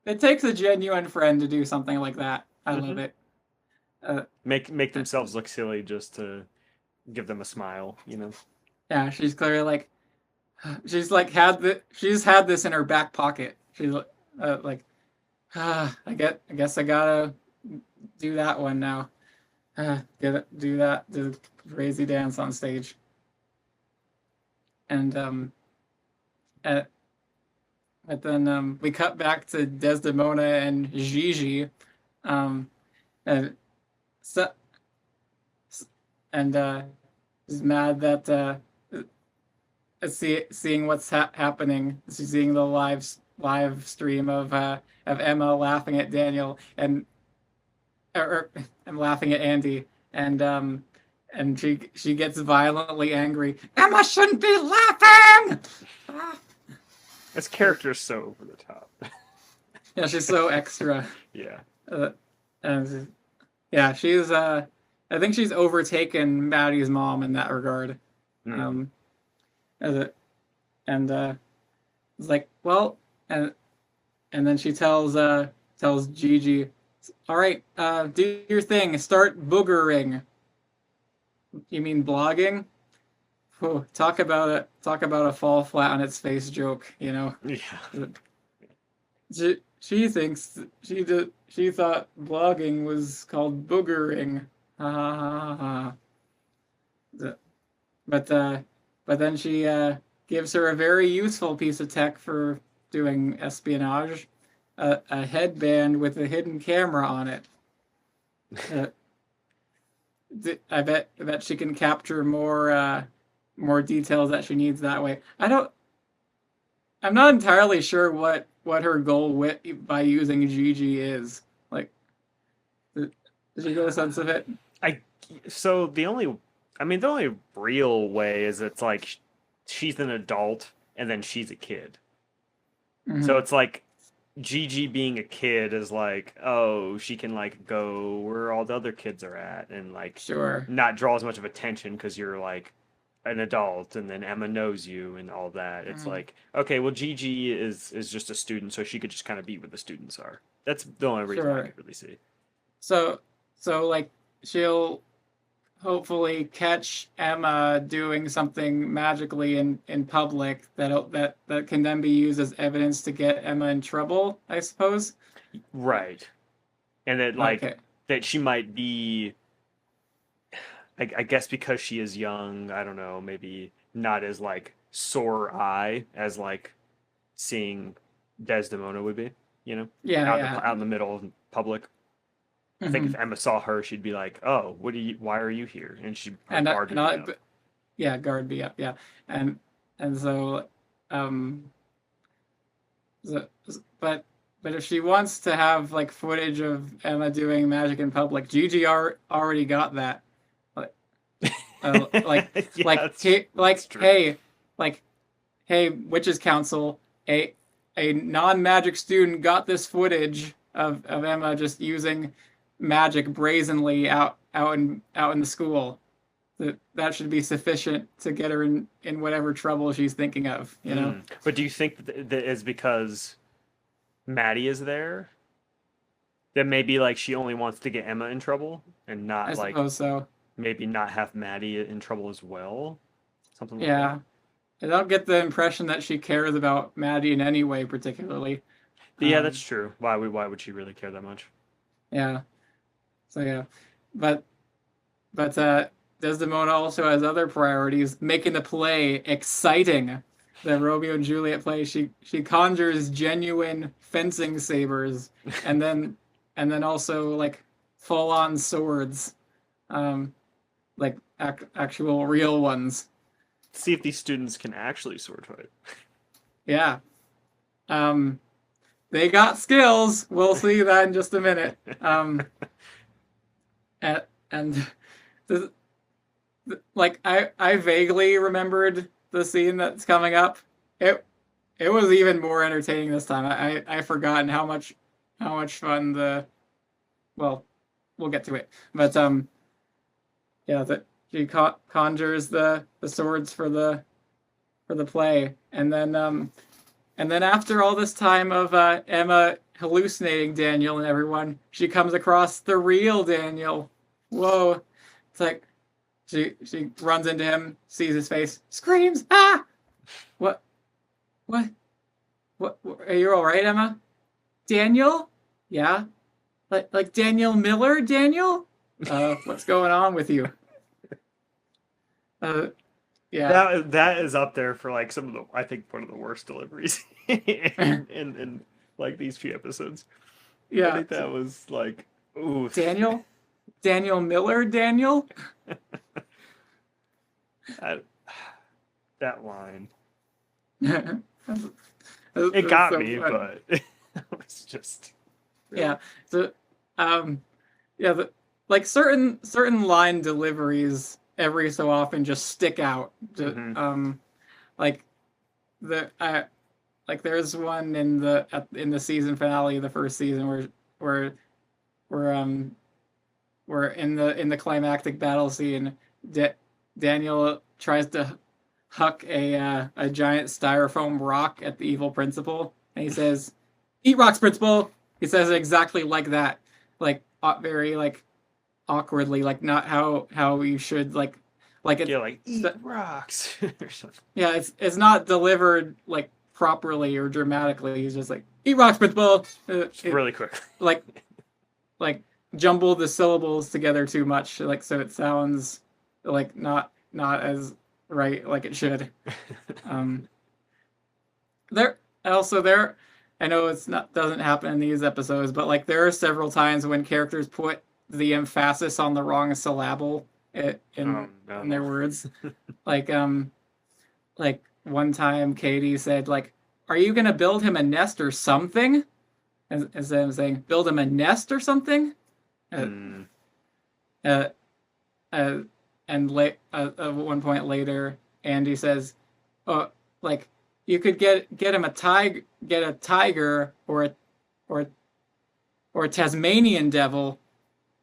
[SPEAKER 1] it takes a genuine friend to do something like that. I love it.
[SPEAKER 2] Make themselves look silly just to give them a smile, you know.
[SPEAKER 1] Yeah, she's clearly like she's had this in her back pocket. She's like I guess I gotta do that one now. Do the crazy dance on stage. And uh, but then we cut back to Desdemona and Gigi, um, and so, and is mad that seeing what's happening. She's seeing the live stream of Emma laughing at Daniel or I'm laughing at Andy, and she gets violently angry. Emma shouldn't be laughing.
[SPEAKER 2] This character's so over the top.
[SPEAKER 1] Yeah, she's so extra.
[SPEAKER 2] Yeah.
[SPEAKER 1] And yeah, she's I think she's overtaken Maddie's mom in that regard.
[SPEAKER 2] Mm.
[SPEAKER 1] And it's like, well, and then she tells Gigi, all right, do your thing, start boogering. You mean blogging? Oh, talk about a fall flat on its face joke, you know.
[SPEAKER 2] Yeah.
[SPEAKER 1] She thinks she thought blogging was called boogering. Ha ha ha ha. But then she gives her a very useful piece of tech for doing espionage, a headband with a hidden camera on it. I bet she can capture more details that she needs that way. I'm not entirely sure what her goal by using Gigi is. Like, Did you get a sense of it?
[SPEAKER 2] So the only real way is it's like she's an adult and then she's a kid. So it's like Gigi being a kid is like, oh, she can like go where all the other kids are at and like
[SPEAKER 1] Sure.
[SPEAKER 2] not draw as much of attention because you're like an adult and then Emma knows you and all that. It's like, okay, well Gigi is just a student, so she could just kind of be where the students are. That's the only reason I
[SPEAKER 1] Sure.
[SPEAKER 2] could really see.
[SPEAKER 1] So like she'll hopefully catch Emma doing something magically in public that can then be used as evidence to get Emma in trouble, I suppose.
[SPEAKER 2] Right. And that like
[SPEAKER 1] Okay.
[SPEAKER 2] that she might be I guess because she is young, I don't know, maybe not as like sore eye as like seeing Desdemona would be, you know,
[SPEAKER 1] Yeah,
[SPEAKER 2] out in the middle of public. I think if Emma saw her, she'd be like, "Oh, why are you here?" And she'd guard me up.
[SPEAKER 1] Yeah, guard me up. Yeah, and so, um, so, but if she wants to have like footage of Emma doing magic in public, Gigi already got that. Hey, Witches Council, a non-magic student got this footage of Emma just using magic brazenly out in the school. That should be sufficient to get her in whatever trouble she's thinking of, you know.
[SPEAKER 2] But do you think that is because Maddie is there? That maybe like she only wants to get Emma in trouble and not
[SPEAKER 1] I
[SPEAKER 2] like
[SPEAKER 1] suppose so.
[SPEAKER 2] maybe not have Maddie in trouble as well? Something like
[SPEAKER 1] Yeah.
[SPEAKER 2] that.
[SPEAKER 1] I don't get the impression that she cares about Maddie in any way particularly.
[SPEAKER 2] Yeah, that's true. Why would she really care that much?
[SPEAKER 1] Yeah. So yeah. But Desdemona also has other priorities, making the play exciting. The Romeo and Juliet play, she conjures genuine fencing sabers, and then also like full on swords, like actual real ones.
[SPEAKER 2] See if these students can actually sword fight.
[SPEAKER 1] Yeah. They got skills. We'll see that in just a minute. And like I vaguely remembered the scene that's coming up. It was even more entertaining this time. I've forgotten how much fun well, we'll get to it. But yeah, that she conjures the swords for the play, and then after all this time of Emma hallucinating Daniel and everyone, she comes across the real Daniel. Whoa. It's like she runs into him, sees his face, screams, "Ah! What? Are you all right, Emma? Daniel? Yeah? Like Daniel Miller, Daniel? What's going on with you?" Yeah.
[SPEAKER 2] That is up there for like some of the I think one of the worst deliveries in like these few episodes.
[SPEAKER 1] Yeah.
[SPEAKER 2] I think that was like ooh.
[SPEAKER 1] Daniel Miller, Daniel?
[SPEAKER 2] That line.
[SPEAKER 1] It
[SPEAKER 2] got so me, funny. But it was just
[SPEAKER 1] yeah. So yeah, like certain line deliveries every so often just stick out. Like like there's one in the season finale of the first season where in the climactic battle scene, Daniel tries to huck a giant styrofoam rock at the evil principal, and he says, "Eat rocks, principal." He says it exactly like that, like very like awkwardly, like not how you should like it.
[SPEAKER 2] Yeah, like eat rocks or something.
[SPEAKER 1] Yeah, it's not delivered like properly or dramatically. He's just like, "Eat rocks, principal."
[SPEAKER 2] Really quick.
[SPEAKER 1] Like jumble the syllables together too much, like so it sounds like not as right like it should. There I know doesn't happen in these episodes, but like there are several times when characters put the emphasis on the wrong syllable in their words. like one time Katie said like, "Are you gonna build him a nest or something?" Instead of saying, "Build him a nest or something." uh, uh, and at one point later, Andy says, "Oh, like you could get him get a tiger or or a Tasmanian devil."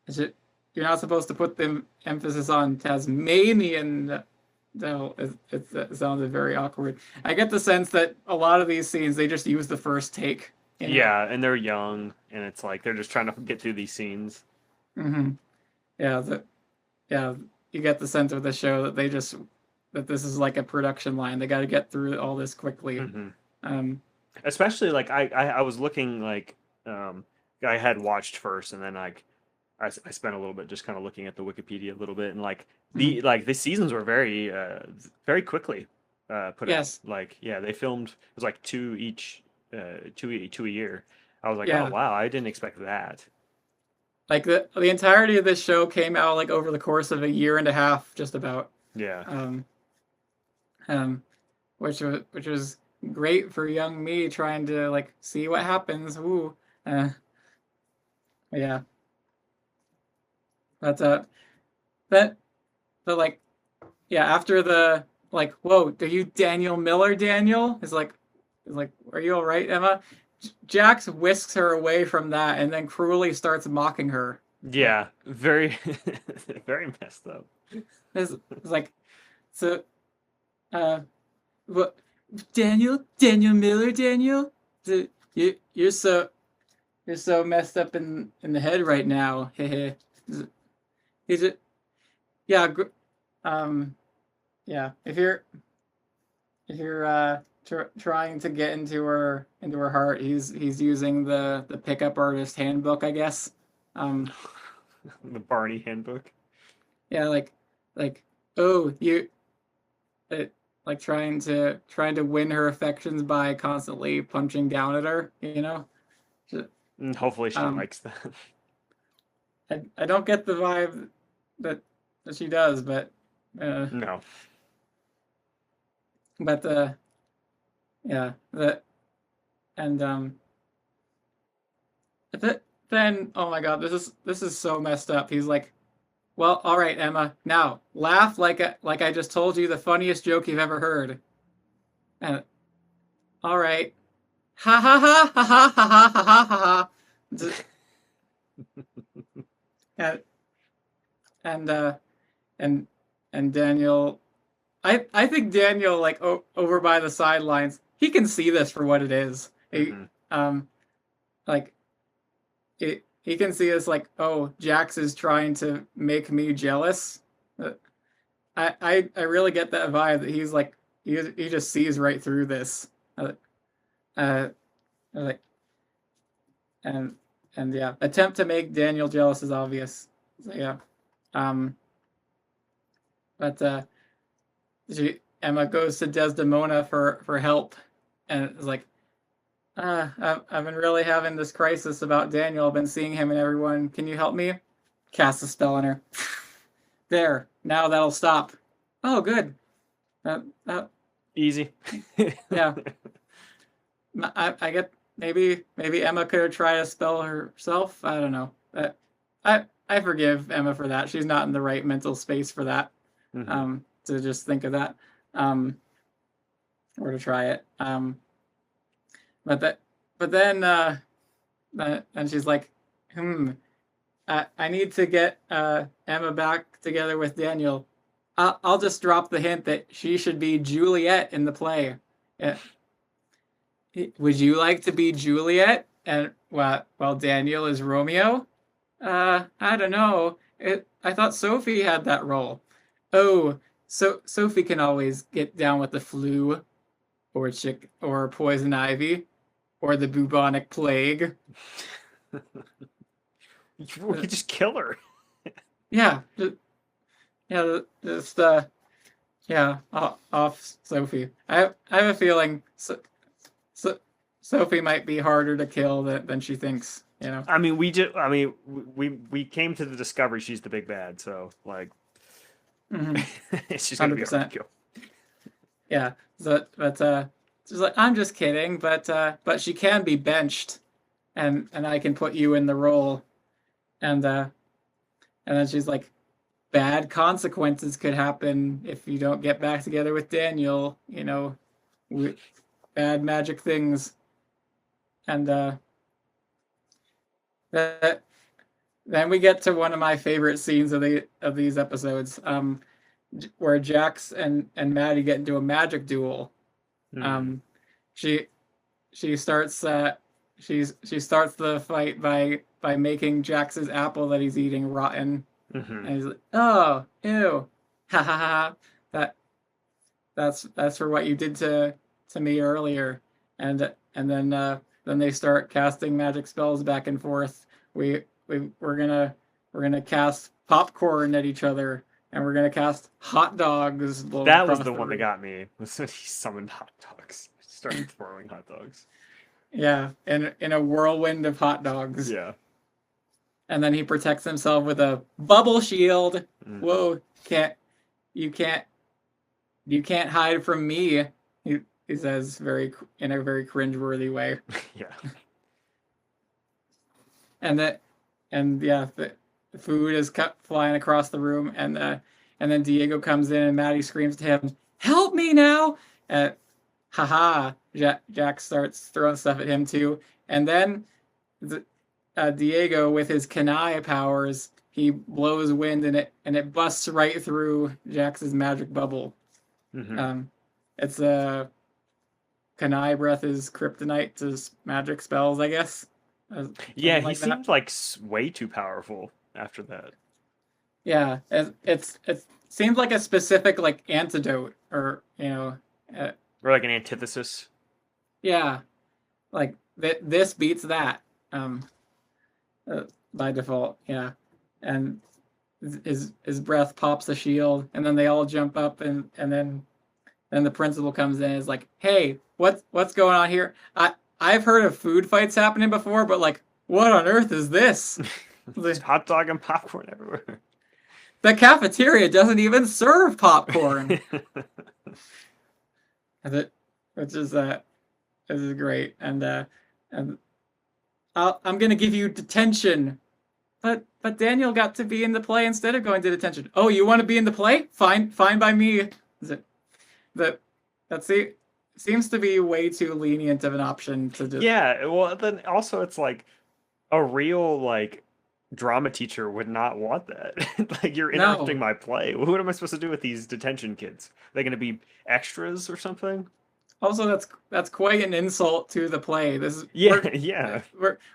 [SPEAKER 1] Is it? You're not supposed to put the emphasis on Tasmanian devil. It sounded very awkward. I get the sense that a lot of these scenes they just use the first take. You know?
[SPEAKER 2] Yeah, and they're young, and it's like they're just trying to get through these scenes.
[SPEAKER 1] Mm-hmm. Yeah. Yeah. You get the sense of the show that that this is like a production line. They got to get through all this quickly.
[SPEAKER 2] Especially like I was looking like I had watched first, and then like I spent a little bit just kind of looking at the Wikipedia a little bit, and like the seasons were very quickly put out. Like yeah, they filmed it was like two each, two a year. I was like, oh wow, I didn't expect that.
[SPEAKER 1] Like the entirety of this show came out like over the course of a year and a half, just about.
[SPEAKER 2] Yeah.
[SPEAKER 1] Which was great for young me trying to like see what happens. Ooh. Yeah. That's but like yeah, after the like, whoa, are you Daniel Miller, Daniel? Is like are you all right, Emma? Jax whisks her away from that and then cruelly starts mocking her.
[SPEAKER 2] Yeah, very very messed up.
[SPEAKER 1] It's like so what Daniel Miller, Daniel? You're so messed up in the head right now. Hehe. Is it? Yeah. Yeah. If you're trying to get into her heart, he's using the pickup artist handbook, I guess.
[SPEAKER 2] The Barney handbook.
[SPEAKER 1] Yeah, like oh you, like trying to win her affections by constantly punching down at her, you know.
[SPEAKER 2] And hopefully she likes that.
[SPEAKER 1] I don't get the vibe that she does, but
[SPEAKER 2] no.
[SPEAKER 1] But yeah, then oh my god, this is so messed up. He's like, well, all right, Emma, now laugh like I just told you the funniest joke you've ever heard. And all right, ha ha ha ha ha ha ha ha ha. And Daniel, I think Daniel like over by the sidelines, he can see this for what it is. Like he can see this like, oh, Jax is trying to make me jealous. I really get that vibe that he's like he just sees right through this. Like and yeah, attempt to make Daniel jealous is obvious. So yeah. But Emma goes to Desdemona for help, and it's like, I've been really having this crisis about Daniel. I've been seeing him and everyone. Can you help me? Cast a spell on her. There. Now that'll stop. Oh, good.
[SPEAKER 2] Easy.
[SPEAKER 1] Yeah. I get maybe Emma could have tried to spell herself. I don't know. I forgive Emma for that. She's not in the right mental space for that. To just think of that. Or to try it. But then and she's like, I need to get Emma back together with Daniel. I'll just drop the hint that she should be Juliet in the play. Yeah. Would you like to be Juliet and while Daniel is Romeo? I don't know. I thought Sophie had that role. Oh, so Sophie can always get down with the flu, or poison ivy, or the bubonic plague.
[SPEAKER 2] You could just kill her.
[SPEAKER 1] Yeah, off Sophie. I have a feeling Sophie might be harder to kill than she thinks. You know.
[SPEAKER 2] I mean, we came to the discovery she's the big bad. So like, she's gonna be hard to kill.
[SPEAKER 1] Yeah, but she's like, I'm just kidding, but she can be benched, and I can put you in the role, and and then she's like, bad consequences could happen if you don't get back together with Daniel. You know, bad magic things, and that then we get to one of my favorite scenes of these episodes, where Jax and Maddie get into a magic duel. She starts she starts the fight by making Jax's apple that he's eating rotten, and he's like, "Oh, ew, ha ha ha! That's for what you did to me earlier," and then they start casting magic spells back and forth. We're gonna cast popcorn at each other, and we're gonna cast hot dogs.
[SPEAKER 2] That was the one that got me. Was when he summoned hot dogs, started throwing hot dogs.
[SPEAKER 1] Yeah, in a whirlwind of hot dogs.
[SPEAKER 2] Yeah.
[SPEAKER 1] And then he protects himself with a bubble shield. Whoa, you can't hide from me. He says in a very cringeworthy way.
[SPEAKER 2] Yeah.
[SPEAKER 1] The food is flying across the room, and then Diego comes in, and Maddie screams to him, "Help me now!" Haha! Jack starts throwing stuff at him too, and then Diego, with his Kanai powers, he blows wind, and it busts right through Jax's magic bubble. It's Kanai breath is kryptonite to magic spells, I guess.
[SPEAKER 2] Yeah, he seems like way too powerful after that.
[SPEAKER 1] Yeah, it seems like a specific like antidote, or
[SPEAKER 2] or like an antithesis.
[SPEAKER 1] Yeah, like this beats that by default. Yeah, and his breath pops the shield, and then they all jump up, and then the principal comes in and is like, "Hey, what's going on here? I've heard of food fights happening before, but like, what on earth is this?"
[SPEAKER 2] There's hot dog and popcorn everywhere.
[SPEAKER 1] The cafeteria doesn't even serve popcorn. Which is this is great, and I'm gonna give you detention, but Daniel got to be in the play instead of going to detention. Oh, you want to be in the play? Fine by me. That seems to be way too lenient of an option to do.
[SPEAKER 2] Yeah, well, then also it's like a real like drama teacher would not want that. Like, you're interrupting my play. What am I supposed to do with these detention kids? Are they going to be extras or something?
[SPEAKER 1] Also, that's quite an insult to the play. We're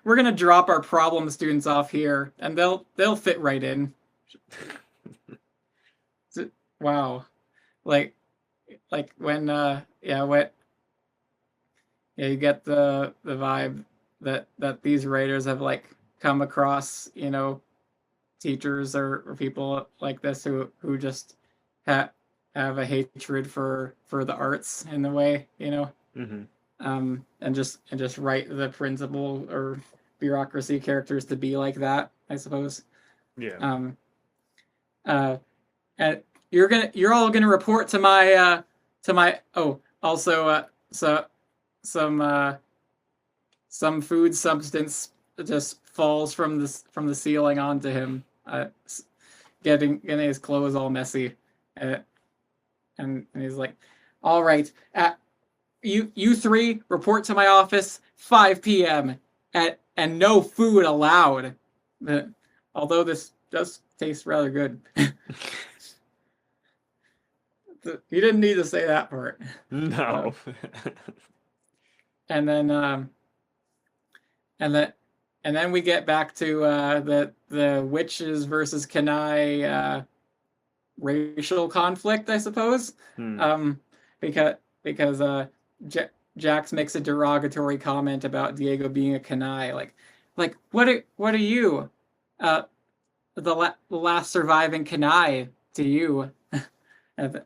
[SPEAKER 1] gonna drop our problem students off here, and they'll fit right in. Wow, like when you get the vibe that these writers have like come across, teachers or people like this who just have a hatred for the arts in a way, and just write the principal or bureaucracy characters to be like that, I suppose.
[SPEAKER 2] Yeah.
[SPEAKER 1] And you're all gonna report to my some food substance just falls from the ceiling onto him, getting his clothes all messy, and he's like, "All right, you three report to my office 5 p.m. and no food allowed." Although this does taste rather good. You didn't need to say that part.
[SPEAKER 2] No.
[SPEAKER 1] And then we get back to the witches versus Kanai racial conflict, I suppose. Because Jax makes a derogatory comment about Diego being a Kanai, like what are you, the last surviving Kanai to you? And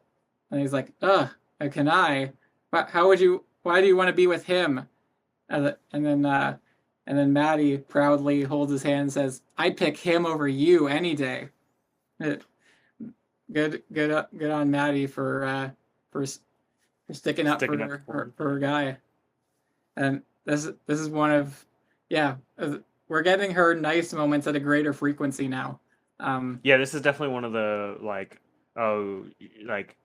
[SPEAKER 1] he's like, a Kanai? Why do you want to be with him? And then Maddie proudly holds his hand and says, "I'd pick him over you any day." Good on Maddie for sticking up for her guy. And this is one of, we're getting her nice moments at a greater frequency now.
[SPEAKER 2] Yeah, this is definitely one of the like, oh, like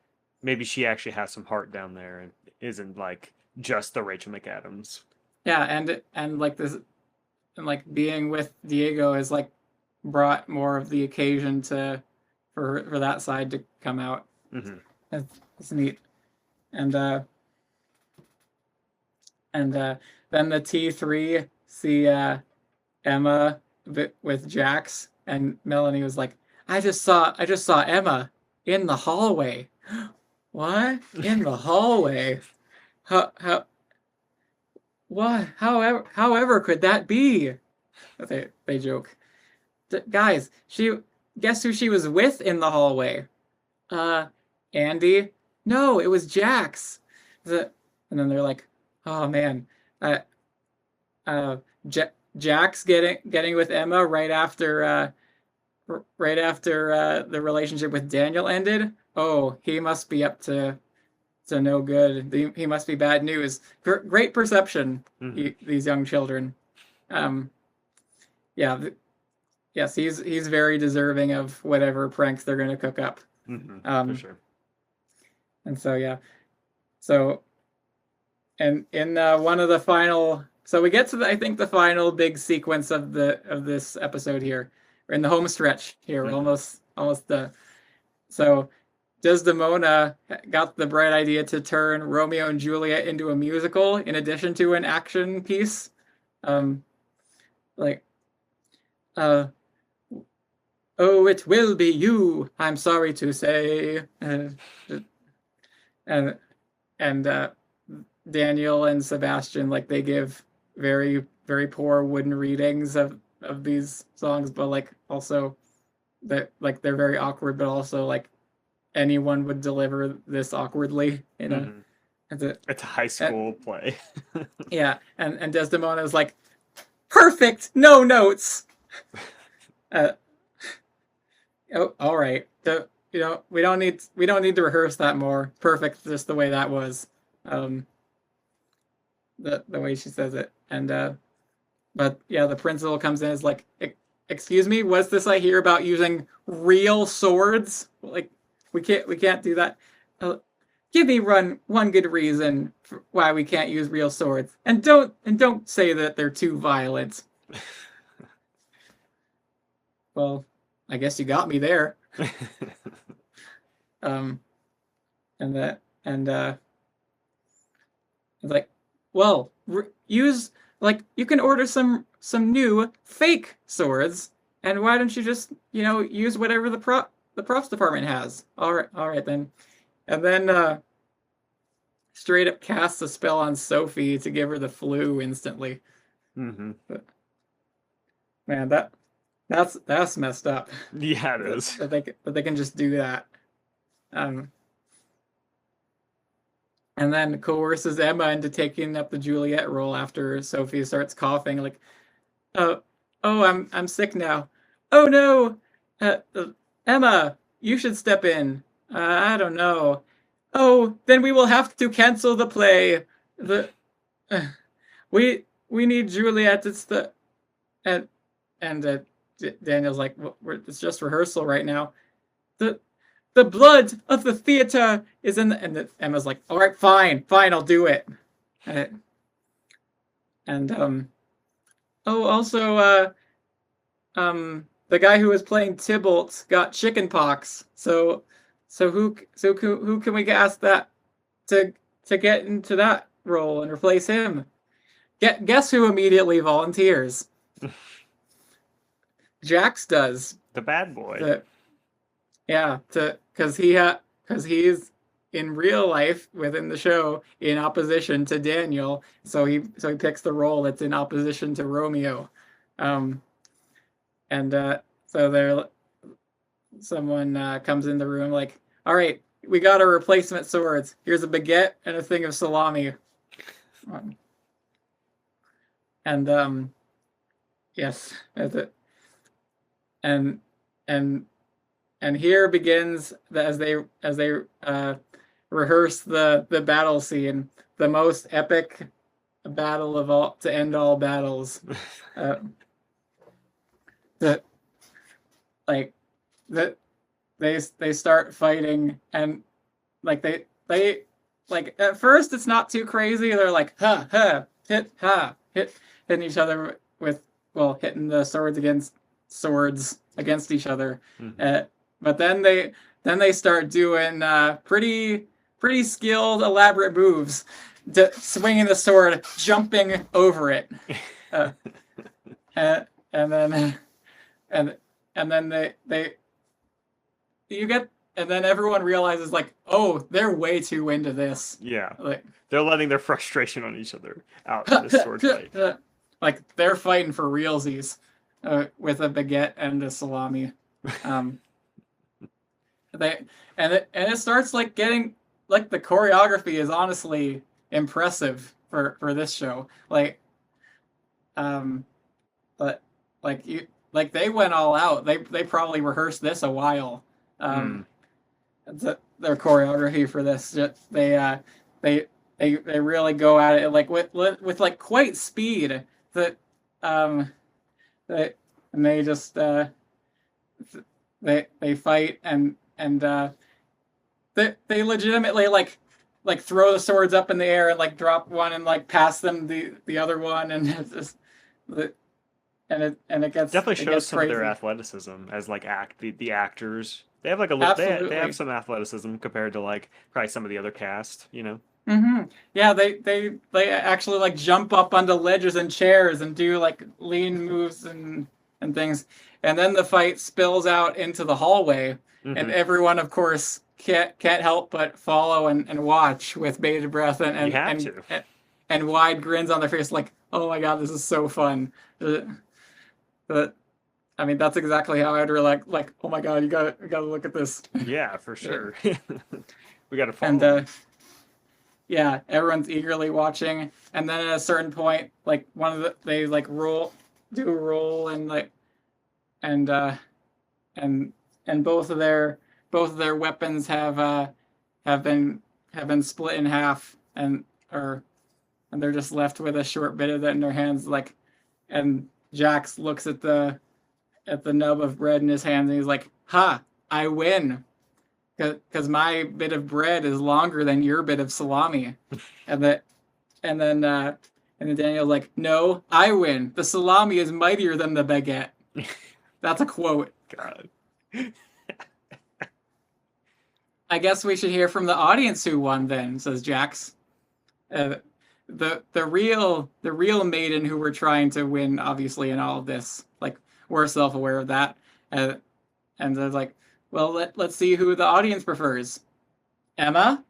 [SPEAKER 2] maybe she actually has some heart down there and isn't like just the Rachel McAdams.
[SPEAKER 1] Yeah, and like this, and like being with Diego is like brought more of the occasion to for that side to come out.
[SPEAKER 2] Mm-hmm.
[SPEAKER 1] That's neat. And then the T3 see Emma with Jax, and Melanie was like, I just saw Emma in the hallway. What? In the hallway? How what? However could that be? They joke. Guys, guess who she was with in the hallway? Uh, Andy? No, it was Jax. And then they're like, oh man, uh, uh, Jax getting with Emma right after the relationship with Daniel ended. Oh, he must be up to no good. He must be bad news. Great perception, these young children. Yeah, yes, he's very deserving of whatever pranks they're gonna cook up.
[SPEAKER 2] For sure.
[SPEAKER 1] And so yeah, so and in one of the final, so we get to I think the final big sequence of this episode here. We're in the home stretch here. We're almost the so Desdemona got the bright idea to turn Romeo and Juliet into a musical in addition to an action piece. Like, oh, it will be you, I'm sorry to say. And Daniel and Sebastian, like, they give very, very poor wooden readings of these songs, but like also that like they're very awkward, but also like anyone would deliver this awkwardly in a
[SPEAKER 2] it's a high school play.
[SPEAKER 1] Yeah, and Desdemona is like, perfect, no notes. Oh, all right. We don't need to rehearse that more. Perfect, just the way that was. The way she says it, and but yeah, the principal comes in and is like, excuse me, what's this I hear about using real swords? Like, we can't do that. Give me one good reason for why we can't use real swords, and don't say that they're too violent. Well, I guess you got me there. And it's like, well, use, like, you can order some new fake swords, and why don't you just use whatever the props department has? All right then. And then straight up casts a spell on Sophie to give her the flu instantly. But, man, that's messed up.
[SPEAKER 2] Yeah, it is.
[SPEAKER 1] That they can just do that. And then coerces Emma into taking up the Juliet role after Sophie starts coughing, like, oh, I'm sick now. Oh no, Emma, you should step in. I don't know. Oh, then we will have to cancel the play. We need Juliet. It's the and Daniel's like, well, it's just rehearsal right now. The blood of the theater is in and Emma's like, all right, fine, I'll do it. Also, the guy who was playing Tybalt got chicken pox. So who can we ask that to get into that role and replace him? Guess who immediately volunteers? Jax does.
[SPEAKER 2] The bad boy.
[SPEAKER 1] Because he's in real life within the show in opposition to Daniel, so he picks the role that's in opposition to Romeo, so someone comes in the room like, all right, we got our replacement swords. Here's a baguette and a thing of salami. And yes, that's it. And here begins as they rehearse the battle scene, the most epic battle of all to end all battles. that they start fighting, and like they like at first it's not too crazy. They're like ha hit hitting each other with hitting the swords against each other. But then they start doing pretty skilled, elaborate moves, swinging the sword, jumping over it, and then and then everyone realizes like, oh, they're way too into this.
[SPEAKER 2] Yeah,
[SPEAKER 1] like
[SPEAKER 2] they're letting their frustration on each other out in this sword fight.
[SPEAKER 1] Like they're fighting for realsies with a baguette and a salami. It starts like getting like the choreography is honestly impressive for this show. But they went all out. They probably rehearsed this a while. Their choreography for this, they really go at it like with like quite speed. And they just they fight and they legitimately like throw the swords up in the air and like drop one and like pass them the other one, and it's just it gets
[SPEAKER 2] definitely shows some
[SPEAKER 1] crazy.
[SPEAKER 2] of their athleticism as like the actors. They have like they have some athleticism compared to like probably some of the other cast, you know.
[SPEAKER 1] Yeah, they actually like jump up onto ledges and chairs and do like lean moves and things. And then the fight spills out into the hallway, and everyone, of course, can't help but follow and watch with bated breath and wide grins on their face, like, oh my god, this is so fun. But I mean, that's exactly how I'd react. Like, oh my god, you gotta look at this.
[SPEAKER 2] Yeah, for sure. We gotta follow.
[SPEAKER 1] And yeah, everyone's eagerly watching, and then at a certain point, like they like roll and like and both of their weapons have been split in half, and they're just left with a short bit of that in their hands, like, and Jax looks at the nub of bread in his hands and he's like, ha, I win. Because my bit of bread is longer than your bit of salami. And then Daniel's like, no, I win. The salami is mightier than the baguette. That's a quote.
[SPEAKER 2] God.
[SPEAKER 1] I guess we should hear from the audience who won then, says Jax. The real maiden who we're trying to win, obviously, in all of this. Like, we're self-aware of that. And they're like, well, let's see who the audience prefers. Emma?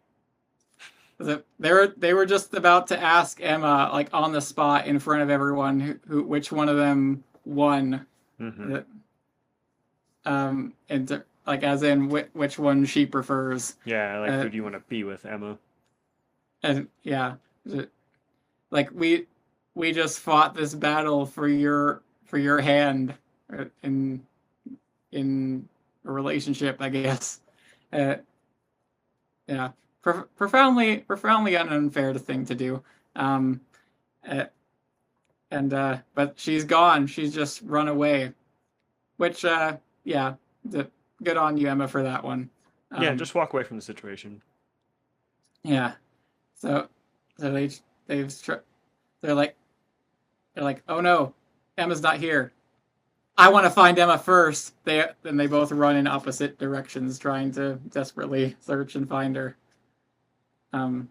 [SPEAKER 1] They were just about to ask Emma, like, on the spot in front of everyone, which one of them won. And like, as in which one she prefers.
[SPEAKER 2] Yeah, like, who do you want to be with, Emma?
[SPEAKER 1] And yeah, like we just fought this battle for your hand in a relationship, I guess. Yeah, profoundly unfair thing to do. But she's gone. She's just run away. Which, yeah, good on you, Emma, for that one.
[SPEAKER 2] Yeah, just walk away from the situation.
[SPEAKER 1] Yeah. So they're like, oh no, Emma's not here. I want to find Emma first. Then they both run in opposite directions, trying to desperately search and find her. Then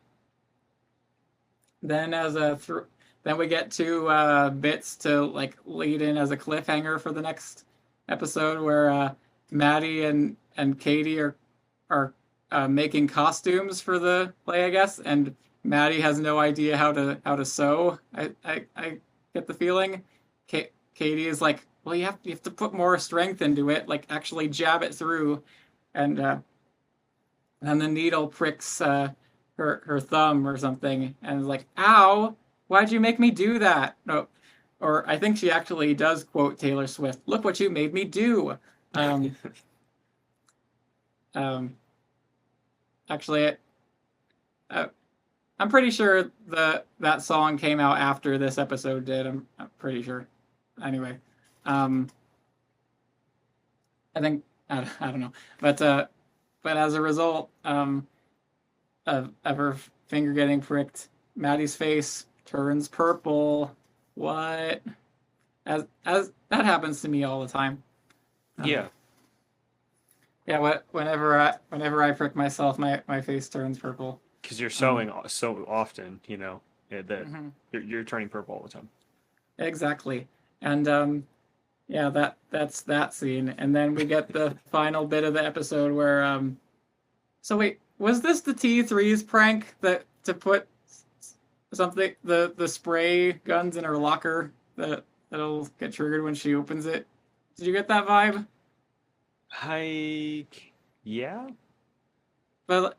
[SPEAKER 1] then we get two bits to like lead in as a cliffhanger for the next episode, where Maddie and Katie are making costumes for the play, I guess, and Maddie has no idea how to sew. I get the feeling. Katie is like, well, you have to put more strength into it, like actually jab it through, and then the needle pricks her thumb or something, and is like, ow, why'd you make me do that? No, or I think she actually does quote Taylor Swift, look what you made me do. Actually, I'm pretty sure that song came out after this episode did. I'm pretty sure. Anyway, I think I don't know, but as a result of her finger getting pricked, Maddie's face turns purple. What? As that happens to me all the time.
[SPEAKER 2] Yeah.
[SPEAKER 1] Yeah. Whenever I prick myself, my face turns purple.
[SPEAKER 2] Because you're sewing so often, you know, that you're turning purple all the time.
[SPEAKER 1] Exactly. And yeah, that's that scene. And then we get the final bit of the episode where so wait, was this the T3's prank that to put something the spray guns in her locker that'll get triggered when she opens it? Did you get that vibe?
[SPEAKER 2] Yeah.
[SPEAKER 1] But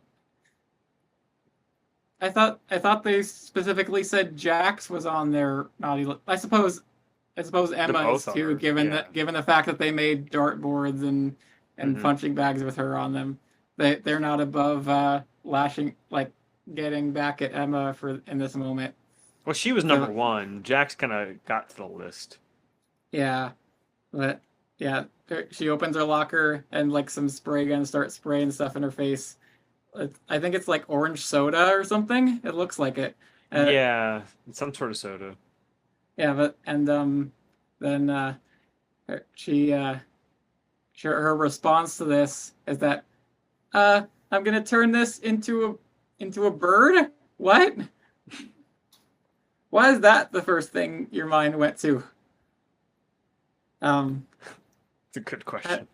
[SPEAKER 1] I thought they specifically said Jax was on their naughty list. I suppose Emma is too,
[SPEAKER 2] are,
[SPEAKER 1] given
[SPEAKER 2] yeah.
[SPEAKER 1] the fact that they made dartboards and punching bags with her on them. They're not above lashing, like getting back at Emma in this moment.
[SPEAKER 2] Well, she was number one. Jax kind of got to the list.
[SPEAKER 1] Yeah, but yeah, she opens her locker and like some spray guns start spraying stuff in her face. I think it's like orange soda or something. It looks like it.
[SPEAKER 2] Yeah, some sort of soda.
[SPEAKER 1] Yeah, but and then her response to this is that I'm gonna turn this into a bird. What? Why is that the first thing your mind went to?
[SPEAKER 2] It's a good question.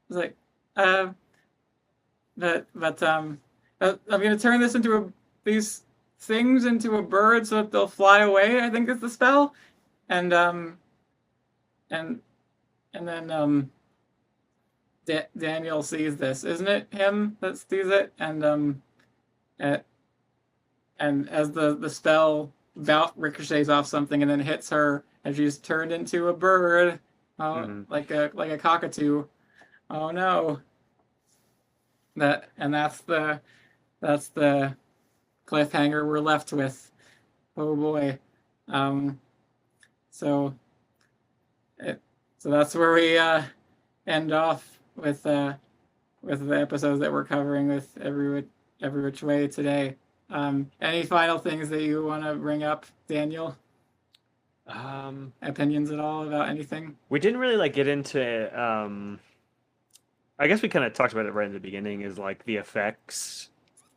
[SPEAKER 1] It's like but I'm gonna turn this into these things into a bird so that they'll fly away. I think is the spell, and then Daniel sees this. Isn't it him that sees it? And as the spell ricochets off something and then hits her, and she's turned into a bird, like a cockatoo. Oh no! That's the cliffhanger we're left with. Oh boy. So that's where we end off with the episodes that we're covering with every which way today. Any final things that you want to bring up, Daniel? Opinions at all about anything?
[SPEAKER 2] We didn't really get into I guess we kind of talked about it right in the beginning, is like the effects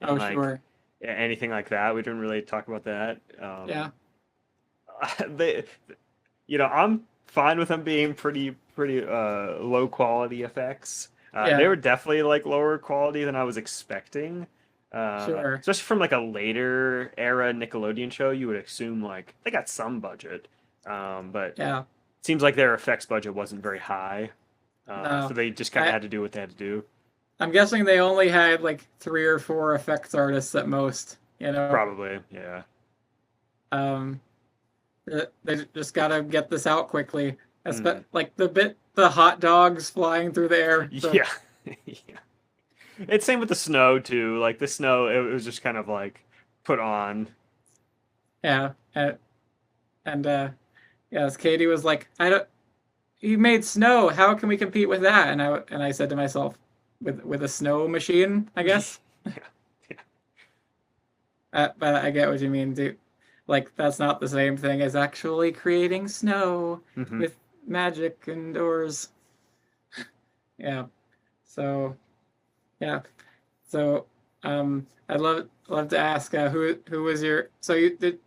[SPEAKER 2] and
[SPEAKER 1] Sure.
[SPEAKER 2] anything like that. We didn't really talk about that.
[SPEAKER 1] Yeah.
[SPEAKER 2] I'm fine with them being pretty low quality effects. They were definitely lower quality than I was expecting.
[SPEAKER 1] Sure.
[SPEAKER 2] Especially from a later era Nickelodeon show, you would assume they got some budget. But
[SPEAKER 1] yeah,
[SPEAKER 2] it seems like their effects budget wasn't very high.
[SPEAKER 1] No.
[SPEAKER 2] So they just kind of had to do what they had to do.
[SPEAKER 1] I'm guessing they only had 3 or 4 effects artists at most,
[SPEAKER 2] Probably, yeah.
[SPEAKER 1] They just gotta get this out quickly. The hot dogs flying through the air.
[SPEAKER 2] Yeah. Yeah. It's same with the snow too. The snow, it was just kind of put on.
[SPEAKER 1] Yeah, and yes, Katie was like, you made snow. How can we compete with that? And I said to myself, with a snow machine, I guess.
[SPEAKER 2] Yeah.
[SPEAKER 1] But I get what you mean, dude. That's not the same thing as actually creating snow with magic indoors. Yeah. So, yeah. So, I'd love to ask who was your. So you did.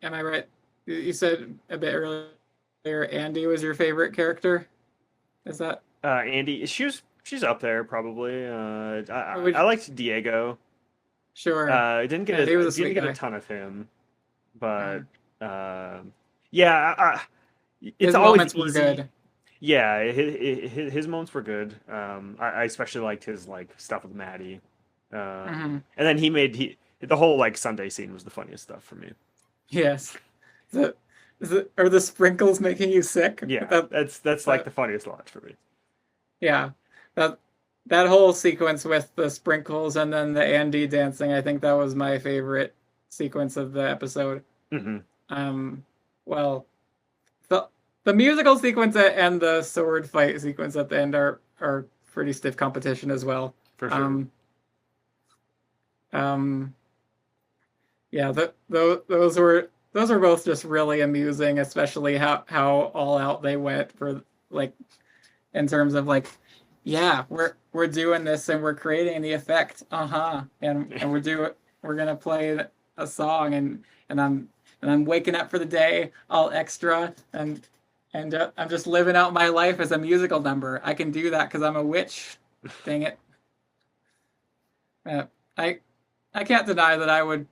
[SPEAKER 1] Am I right? You said a bit earlier Andy was your favorite character. Is that?
[SPEAKER 2] Andy, she's up there probably. I liked Diego.
[SPEAKER 1] Sure.
[SPEAKER 2] I didn't get a ton of him, but yeah, it's
[SPEAKER 1] his
[SPEAKER 2] always
[SPEAKER 1] moments were good.
[SPEAKER 2] Yeah, his moments were good. I especially liked his stuff with Maddie, and then the whole Sunday scene was the funniest stuff for me.
[SPEAKER 1] Yes. Are the sprinkles making you sick?
[SPEAKER 2] Yeah, that's the funniest launch for me.
[SPEAKER 1] Yeah, that whole sequence with the sprinkles and then the Andy dancing, I think that was my favorite sequence of the episode. Well, the musical sequence and the sword fight sequence at the end are pretty stiff competition as well.
[SPEAKER 2] For sure.
[SPEAKER 1] Um, yeah, those were both just really amusing, especially how all out they went for like in terms of like, yeah, we're doing this and we're creating the effect, and we're gonna play a song and I'm waking up for the day all extra and I'm just living out my life as a musical number. I can do that because I'm a witch. Dang it. Uh, I I can't deny that I would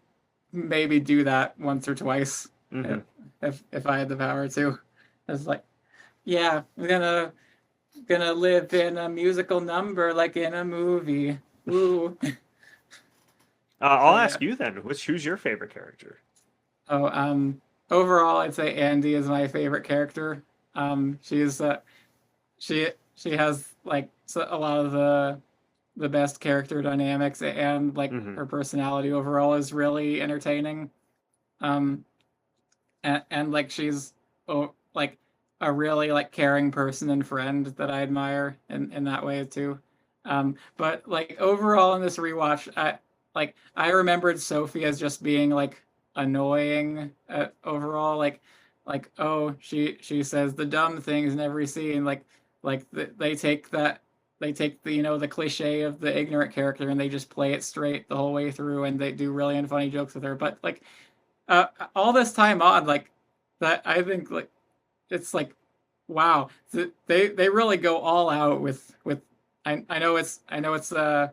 [SPEAKER 1] maybe do that once or twice if I had the power to. It's like, yeah, I'm gonna live in a musical number like in a movie. Woo.
[SPEAKER 2] I'll
[SPEAKER 1] So yeah.
[SPEAKER 2] ask you then. Who's your favorite character?
[SPEAKER 1] Oh, overall, I'd say Andy is my favorite character. She's she has like a lot of the best character dynamics, and like her personality overall is really entertaining. Um, and like she's like a really like caring person and friend that I admire in that way too. But like overall in this rewatch, I remembered Sophie as just being like annoying overall, like oh she says the dumb things in every scene, they take they take the the cliche of the ignorant character and they just play it straight the whole way through, and they do really unfunny jokes with her. But like all this time on, like that, I think like it's like wow, they really go all out with I know it's a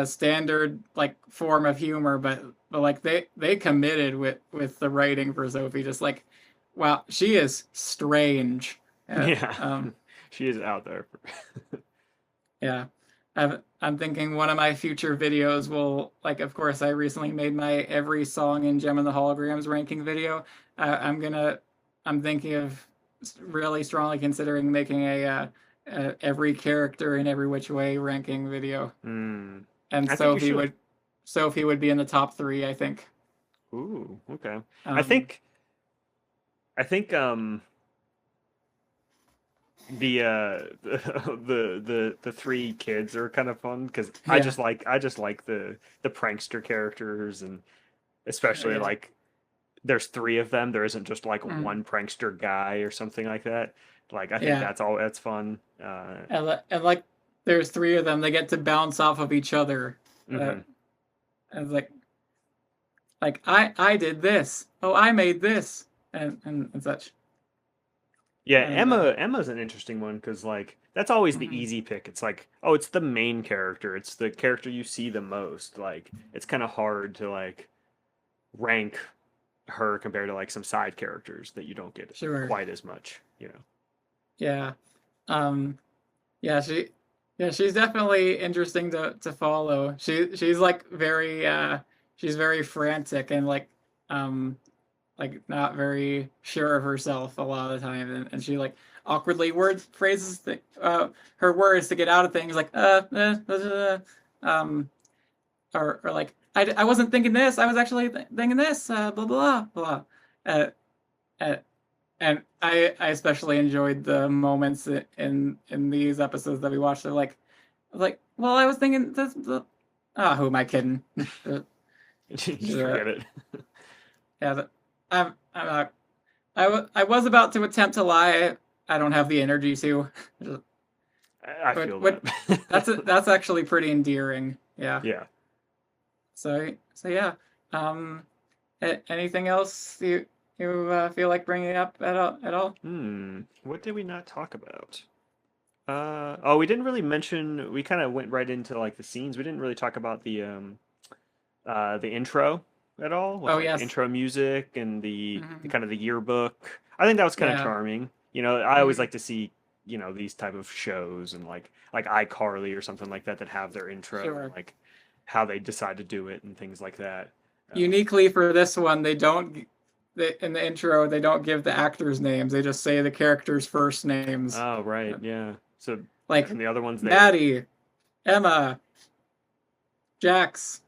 [SPEAKER 1] standard like form of humor, but like they committed with the writing for Sophie. Just like wow, she is strange.
[SPEAKER 2] Yeah, she is out there.
[SPEAKER 1] Yeah. I'm thinking one of my future videos will, like, of course, I recently made my every song in Gem and the Holograms ranking video. I'm thinking of really strongly considering making a every character in every which way ranking video. And
[SPEAKER 2] I think you
[SPEAKER 1] Sophie would be in the top 3, I think.
[SPEAKER 2] Ooh, okay. I think the 3 kids are kind of fun because I just like the prankster characters, and especially like there's 3 of them. There isn't just like one prankster guy or something like that. Like I think that's fun.
[SPEAKER 1] And like there's 3 of them. They get to bounce off of each other. And it's like I did this. Oh, I made this, and such.
[SPEAKER 2] Yeah, Emma's an interesting one because like that's always the easy pick. It's like, oh, it's the main character. It's the character you see the most. Like it's kind of hard to like rank her compared to like some side characters that you don't get quite as much, you know.
[SPEAKER 1] Yeah. Yeah, she's definitely interesting to follow. She's like she's very frantic and like not very sure of herself a lot of the time, and she like awkwardly phrases her words to get out of things, like or like I wasn't thinking this, I was actually thinking this, blah blah blah. Uh, uh, and I especially enjoyed the moments in these episodes that we watched. They're like, well, I was thinking this. Who am I kidding?
[SPEAKER 2] Just forget it.
[SPEAKER 1] Yeah, I was about to attempt to lie. I don't have the energy to.
[SPEAKER 2] I feel that.
[SPEAKER 1] That's actually pretty endearing. Yeah.
[SPEAKER 2] Yeah.
[SPEAKER 1] So yeah. Anything else you feel like bringing up at all?
[SPEAKER 2] What did we not talk about? Oh, we didn't really mention. We kind of went right into like the scenes. We didn't really talk about the intro at all.
[SPEAKER 1] Yes.
[SPEAKER 2] Intro music and the kind of the yearbook. I think that was kind of charming. You know, I always like to see these type of shows and like iCarly or something like that have their intro, like how they decide to do it and things like that.
[SPEAKER 1] Uniquely for this one, they don't. In the intro, they don't give the actors' names. They just say the characters' first names.
[SPEAKER 2] Oh, right, yeah. So
[SPEAKER 1] like
[SPEAKER 2] and the other ones,
[SPEAKER 1] Maddie, Emma, Jax.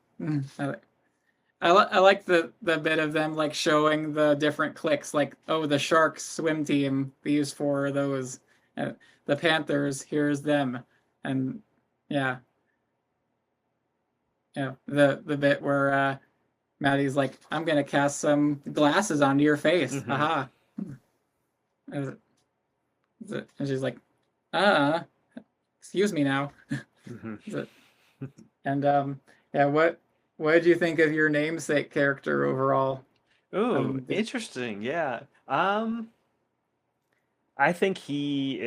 [SPEAKER 1] I like the bit of them like showing the different cliques, like, oh, the Sharks swim team, these 4 are those. The Panthers, here's them. and yeah, the bit where Maddie's like, I'm gonna cast some glasses onto your face. Haha. And she's like, excuse me now. And yeah, what did you think of your namesake character overall?
[SPEAKER 2] Oh, interesting. Yeah. I think he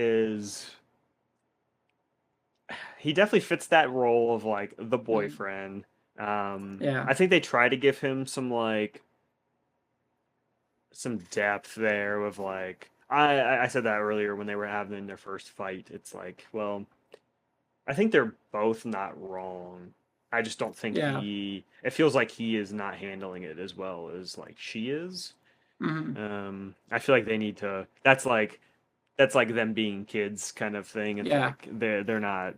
[SPEAKER 2] definitely fits that role of like the boyfriend.
[SPEAKER 1] Yeah.
[SPEAKER 2] I think they try to give him some depth there with like I said that earlier when they were having their first fight. It's like, well, I think they're both not wrong. I just don't think it feels like he is not handling it as well as like she is. I feel like they need to that's like them being kids kind of thing. It's like they're not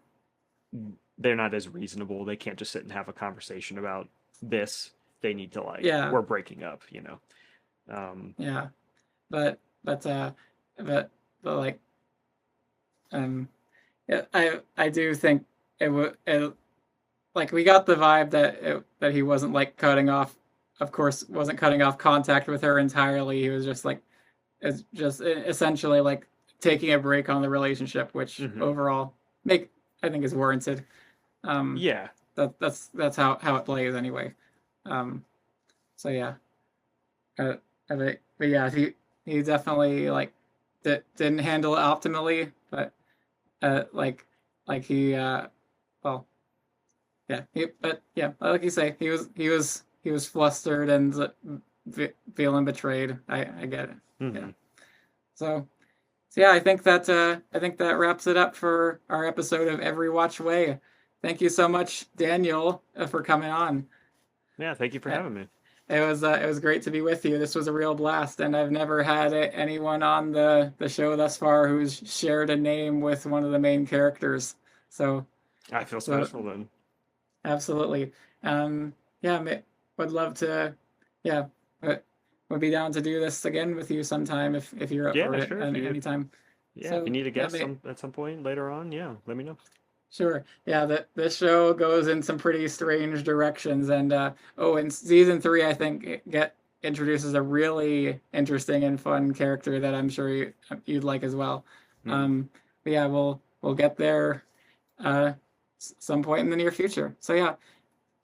[SPEAKER 2] as reasonable. They can't just sit and have a conversation about this. They need to like we're breaking up, you know.
[SPEAKER 1] Yeah. But like I do think it like we got the vibe that he wasn't like cutting off contact with her entirely. He was just like essentially like taking a break on the relationship, which overall I think is warranted. That's how it plays anyway. So yeah. But yeah, he definitely like didn't handle it optimally, but like he well yeah, but yeah, like you say, he was flustered and feeling betrayed. I get it. Yeah. So yeah, I think that wraps it up for our episode of EveRe-Watch Way. Thank you so much, Daniel, for coming on.
[SPEAKER 2] Yeah, thank you for having me.
[SPEAKER 1] It was great to be with you. This was a real blast, and I've never had anyone on the show thus far who's shared a name with one of the main characters. So
[SPEAKER 2] I feel special then.
[SPEAKER 1] Absolutely. Yeah, would love to. Yeah, would be down to do this again with you sometime if you're up for it anytime.
[SPEAKER 2] Yeah, if you need a guest at some point later on, yeah, let me know.
[SPEAKER 1] Sure. Yeah, this show goes in some pretty strange directions, and in season 3, I think introduces a really interesting and fun character that I'm sure you'd like as well. But yeah, we'll get there some point in the near future. So yeah,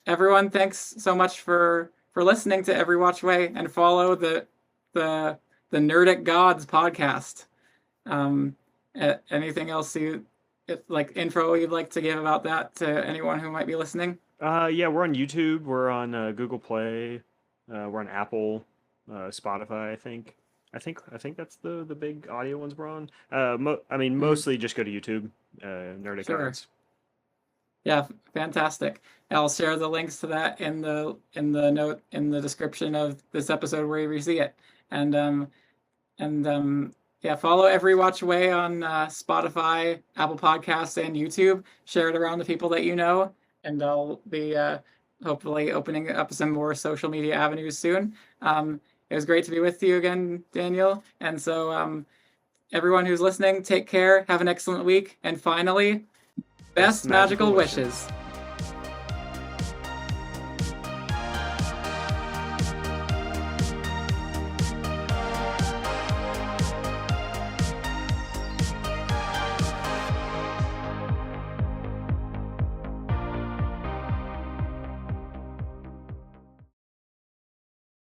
[SPEAKER 1] everyone, thanks so much for listening to EveRe-Watch Way, and follow the Nerdic Gods podcast. Anything else like info you'd like to give about that to anyone who might be listening?
[SPEAKER 2] Yeah, we're on YouTube, we're on Google Play, we're on Apple, Spotify, I think that's the big audio ones we're on. Mostly just go to YouTube, Nerdic Gods.
[SPEAKER 1] Yeah, fantastic. I'll share the links to that in the note in the description of this episode wherever you see it. And yeah, follow EveRe-Watch Way on Spotify, Apple Podcasts, and YouTube. Share it around the people that you know, and I'll be hopefully opening up some more social media avenues soon. It was great to be with you again, Daniel. And so everyone who's listening, take care, have an excellent week, and finally, best magical wishes.